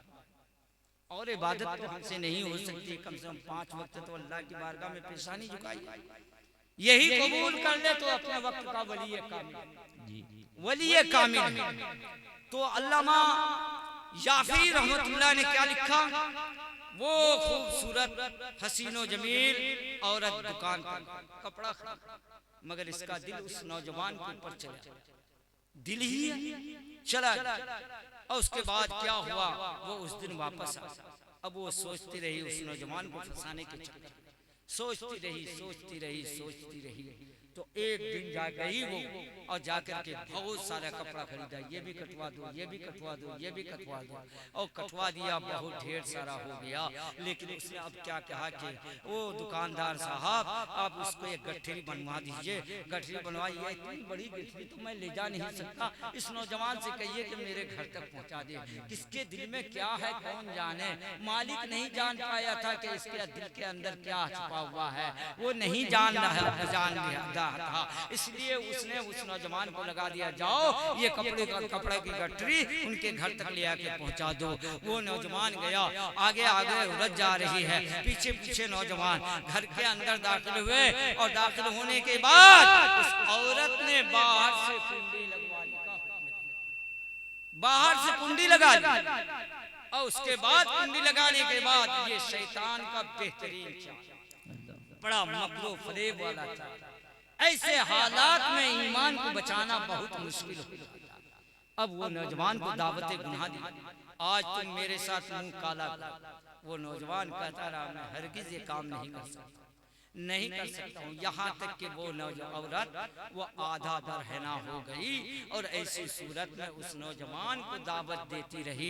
और इबादत तो हमसे नहीं हो सकती, कम से कम 5 वक्त तो अल्लाह की बारगाह में पेशानी झुकाई, यही कबूल कर ले तो अपने वक्त का वली कामिल। तो अल्लामा याफी रहमतुल्लाह ने क्या लिखा, वो खूबसूरत हसीनो जमील औरत दुकान पर कपड़ा खरीदा, मगर इसका दिल उस नौजवान के ऊपर चला, दिल ही चला। और उसके बाद क्या हुआ, वो उस दिन वापस आ। अब वो सोचती रही उस नौजवान को फंसाने के चक्कर, सोचती रही। तो एक दिन जा गई वो और जाकर के बहुत सारा कपड़ा खरीदा, ये भी कटवा दो, ये भी कटवा दो, ये भी कटवा दो, और कटवा दिया, बहुत ढेर सारा हो गया। लेकिन उसने अब क्या कहा कि वो दुकानदार साहब आप उसको एक गठरी बनवा दीजिए। गठरी बनवाई, इतनी बड़ी गठरी तो मैं ले जा नहीं सकता, इस नौजवान से कहिए कि मेरे घर तक पहुंचा दे। किसके दिल में क्या है कौन जाने, मालिक नहीं जान पाया था कि इसके दिल के अंदर क्या छुपा हुआ है, वो नहीं जान गया था। इसलिए उसने उस नौजवान को लगा दिया, जाओ ये कपड़े की गठरी उनके घर तक ले आके पहुंचा दो। वो नौजवान गया, आगे उलझ जा रही है, पीछे नौजवान घर के अंदर दाखिल हुए और दाखिल होने के बाद उस औरत ने बाहर से कुंडी लगा दी। और उसके बाद कुंडी लगाने के बाद ये शैतान का बेहतरीन बड़ा मकरो फरेब वाला था। ऐसे हालात में ईमान को बचाना बहुत मुश्किल हो। अब वो नौजवान को दावत गुनाह दी, आज तुम मेरे साथ मुंह काला। वो नौजवान कहता रहा, मैं हरगिज ये काम नहीं कर सकता हूँ। यहाँ तक कि वो औरत वो आधा बरहना हो गई और ऐसी सूरत में उस नौजवान को दावत देती रही।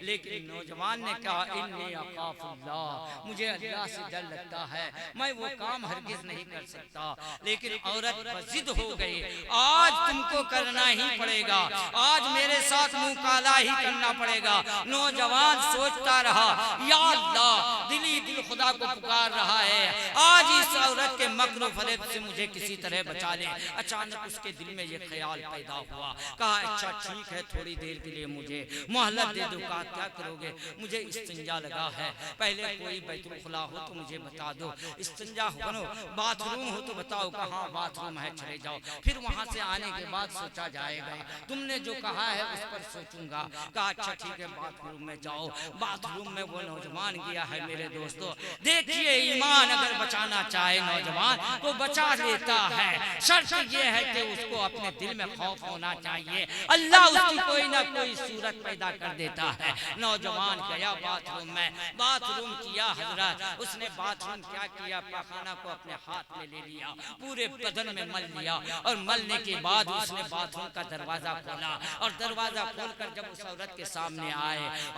लेकिन नौजवान ने कहा, इन्नी अखाफुल्लाह, मुझे अल्लाह से डर लगता है, मैं वो काम हरगिज नहीं कर सकता। लेकिन औरत जिद हो गई, आज तुमको करना ही पड़ेगा, आज मेरे साथ मुंह काला ही करना पड़ेगा। नौजवान सोचता रहा, या अल्लाह, दिल खुदा को पुकार रहा है, आज इस औरत के मकरो फरेब से मुझे किसी तरह बचा ले। अचानक उसके दिल में ये ख्याल पैदा हुआ, कहा अच्छा ठीक है, थोड़ी देर के लिए मुझे मोहलत दे दो। कहा क्या करोगे, मुझे इस्तिंजा लगा है, पहले कोई बैतुल खुला हो तो मुझे बता दो, इस्तिंजा हो, बाथरूम हो तो बताओ। कहा बाथरूम है, चले जाओ, फिर वहां से आने के बाद सोचा जाएगा, तुमने जो कहा है उस पर सोचूंगा। कहा अच्छा ठीक है, बाथरूम में जाओ। बाथरूम में वो नौजवान गया है। मेरे दोस्तों देखिए, ईमान अगर बचाना चाहे नौजवान तो बचा लेता है, शर्त ये है कि उसको अपने दिल में खौफ होना चाहिए, अल्लाह उसकी कोई ना कोई सूरत पैदा कर देता है। नौजवान गया बाथरूम में, बाथरूम किया हजरत, उसने बाथरूम क्या किया, पाखाना को अपने हाथ में ले लिया, पूरे बदन में मल लिया और मलने के बाद उसने बाथरूम का दरवाजा खोला और दरवाजा खोलकर जब उस औरत के सामने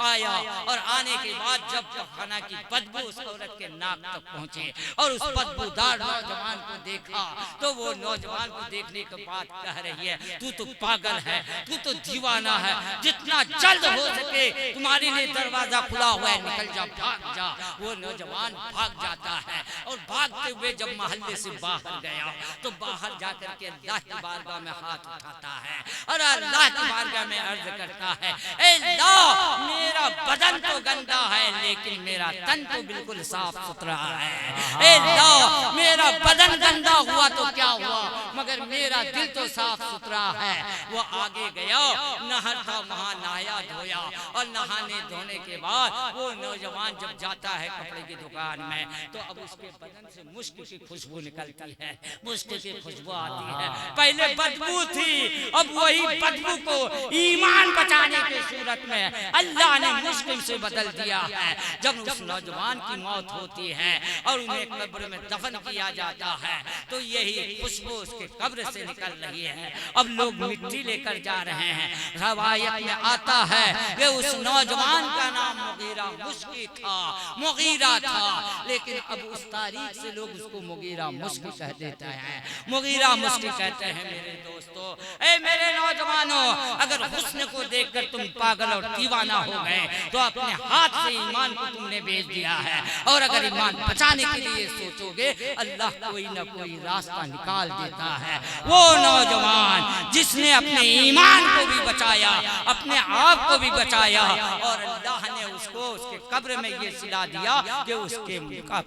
आया और आने के बाद जब पाखाना की बदबू उस औरत के नाक तक पहुंचे और उस बदबूदार नौजवान को देखा तो वो नौजवान को देखने के बाद कह रही है, तू तो पागल है, तू तो दीवाना है, जितना जल्द हो सके तुम्हारे लिए दरवाजा खुला हुआ है, निकल जा, भाग जा। वो नौजवान भाग जाता है और भागते हुए जब मोहल्ले से बाहर गया तो बाहर जाकर के अल्लाह की बारगाह में हाथ उठाता है और अल्लाह की बारगाह में अर्ज करता है, ए अल्लाह, मेरा बदन तो गंदा है लेकिन मेरा तन तो बिल्कुल साफ सुथरा है। ए अल्लाह, मेरा बदन गंदा हुआ तो क्या हुआ, मगर मेरा मेरा दिल तो साफ सुथरा है। वो आगे गया, नहर था वहाँ नहाया धोया, और नहाने धोने के बाद वो नौजवान जब जाता है कपड़े की दुकान में तो अब उसके बदन से मुश्क की खुशबू निकलती है, मुश्क की खुशबू आती है। पहले बदबू थी, अब वही बदबू को ईमान बचाने की सूरत में अल्लाह ने मुश्क से बदल दिया है। जब उस नौजवान की मौत होती है और उन्हें कब्र में दफन किया जाता है तो यही खुशबू उसके कब्र से निकल रही है। अब लोग मिट्टी लेकर जा रहे हैं। रवायत में आता है कि उस नौजवान का नाम मुगीरा मुश्की था, मुगीरा था, लेकिन अब उस तारीख से लोग उसको मुगीरा मुश्की कह देते हैं, मुगीरा मुश्की कहते हैं। मेरे दोस्तों, ए मेरे नौजवानों, अगर हुस्न को देखकर तुम पागल और दीवाना हो गए तो अपने हाथ से ईमान को तुमने बेच दिया है। और अगर ईमान बचाने के लिए सोचोगे अल्लाह कोई ना कोई रास्ता निकाल देता है। वो नौजवान जिसने अपने ईमान को भी बचाया, अपने आप को भी बचाया, और अल्लाह ने उसको उसके कब्र में ये सिला दिया कि उसके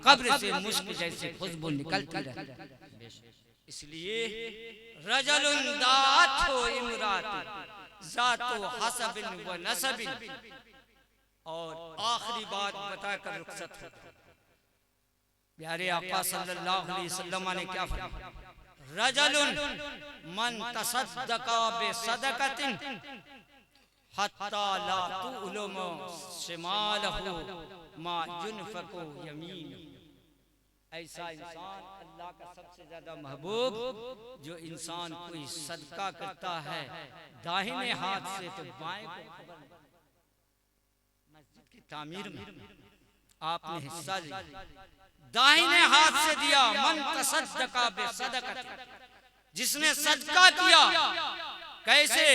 कब्र से मुश्क जैसी खुशबू निकलती रही। इसलिए रजलुन दात हो इमरात जातो हसबिन व नसबिन। और आखिरी बात बताकर रुखसत हो। प्यारे आका सल्लल्लाहु अलैहि वसल्लम ने क्या फरमाया? रजलुन मन तसद्दका बिसदकतिन हत्ता ला तुलमु शिमालहु मा युनफकु यमीन। ऐसा इंसान अल्लाह का सबसे ज्यादा महबूब जो इंसान कोई सदका करता है दाहिने हाथ से तो बाएं को खबर नहीं। मस्जिद की तामीर में आपने हिस्सा लिया, दाहिने हाथ से दिया। मन तसद्दका बिसदकत, जिसने सदका किया कैसे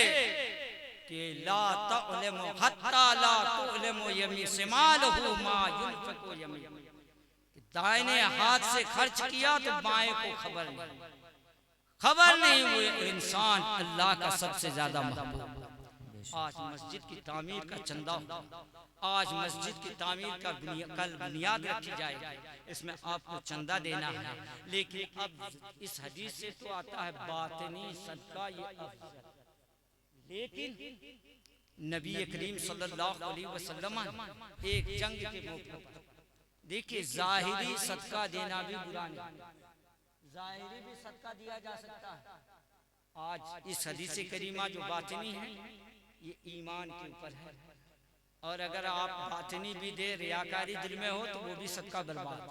कि ला तुलमु हत्ता ला तुलमु यमीन शिमालहु मा युनफकु यमीन। दाहिने हाथ से खर्च किया तो बाएं को खबर नहीं। वो इंसान अल्लाह का सबसे ज्यादा महबूब। आज मस्जिद की तामीर का चंदा, आज मस्जिद की तामीर का कल बुनियाद रखी जाएगी, इसमें आपको चंदा देना है। लेकिन अब इस हदीस से तो आता है बातनी सदका ये अफजल, लेकिन नबी करीम सल्लल्लाहु अलैहि वसल्लम एक जंग के मौके पर देखिए जाहिरी सदका देना भी बुरा नहीं, जाहिरी भी सदका दिया जा सकता है। आज इस हदीस करीमा जो बातनी है ये ईमान के ऊपर है, और अगर आप बातनी भी दे रियाकारी दिल में हो तो वो भी सदका बर्बाद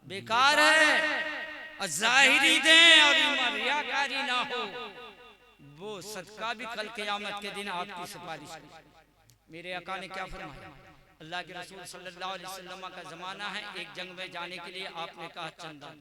बेकार है। और जाहिरी दें और रियाकारी ना हो, वो सदका भी कल क़यामत के दिन आपकी सिफारिश। मेरे आका ने क्या फरमाया? अल्लाह के रसूल सल्लल्लाहु अलैहि वसल्लम का ज़माना है, एक जंग में जाने के लिए आपने कहा चंदा।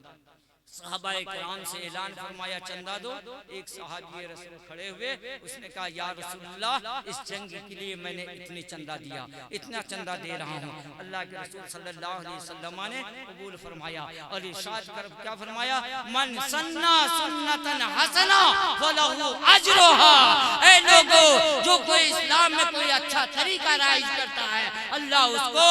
सहाबाए किराम से ऐलान फरमाया चंदा दो। एक सहाबी रसूल खड़े हुए, उसने कहा या रसूलल्लाह इस जंग के लिए मैंने इतनी चंदा दिया, इतना चंदा दे रहा हूँ। अल्लाह के रसूल सल्लल्लाहु अलैहि वसल्लम ने कबूल फरमाया और इरशाद कर क्या फरमाया? मन सन्ना सुन्नतन हसना फलहु अजरुहा। ऐ लोगों, जो कोई इस्लाम में कोई अच्छा तरीका राइज करता है अल्लाह उसको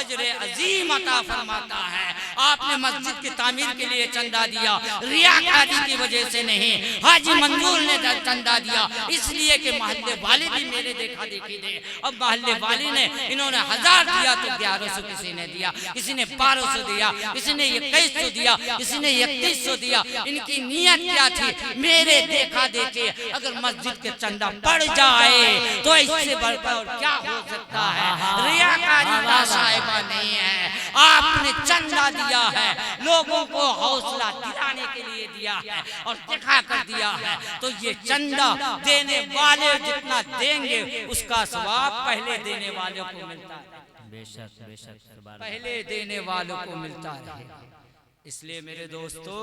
अजर अजीम अता फरमाता है। आपने मस्जिद की तामीर के लिए चंदा दिया, रियाकारी की वजह से नहीं। हाजी मंजूर ने चंदा दिया इसलिए कि मोहल्ले वाले भी मेरे देखा देखी दे। अब मोहल्ले वाले ने इन्होंने 1000 दिया तो 1100 किसी ने दिया, किसी ने 1200 दिया, किसी ने 2100 दिया, किसी ने 3100 दिया। इनकी नीयत क्या थी? मेरे देखा देखे अगर मस्जिद के चंदा बढ़ जाए तो इससे बढ़कर और क्या हो सकता है? रियाकारी का साहिबा नहीं है। आपने चंदा दिया है, लोगों को हौसला दिलाने के लिए दिया है और दिखा कर दिया है। तो ये चंदा देने वाले जितना देंगे उसका सवाब पहले देने वालों को मिलता है। बेशक बेशक पहले देने वालों को मिलता है। इसलिए मेरे दोस्तों,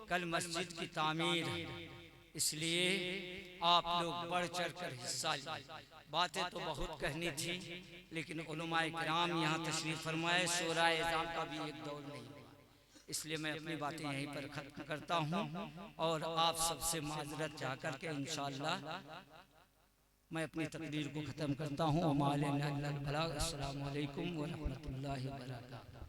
कल मस्जिद की तामीर, इसलिए आप लोग बढ़ चढ़ कर हिस्सा लीजिए। बातें तो बहुत कहनी थी, लेकिन उलमाए किराम यहाँ तशरीफ फरमाए, शोरा एज़ाम का भी एक दौर नहीं, इसलिए मैं अपनी बातें यहीं पर खत्म करता हूँ और आप सबसे माजरत चाह करके इंशाअल्लाह मैं अपनी तकरीर को ख़त्म करता हूँ। अस्सलामु अलैकुम व रहमतुल्लाहि व बरकातहू।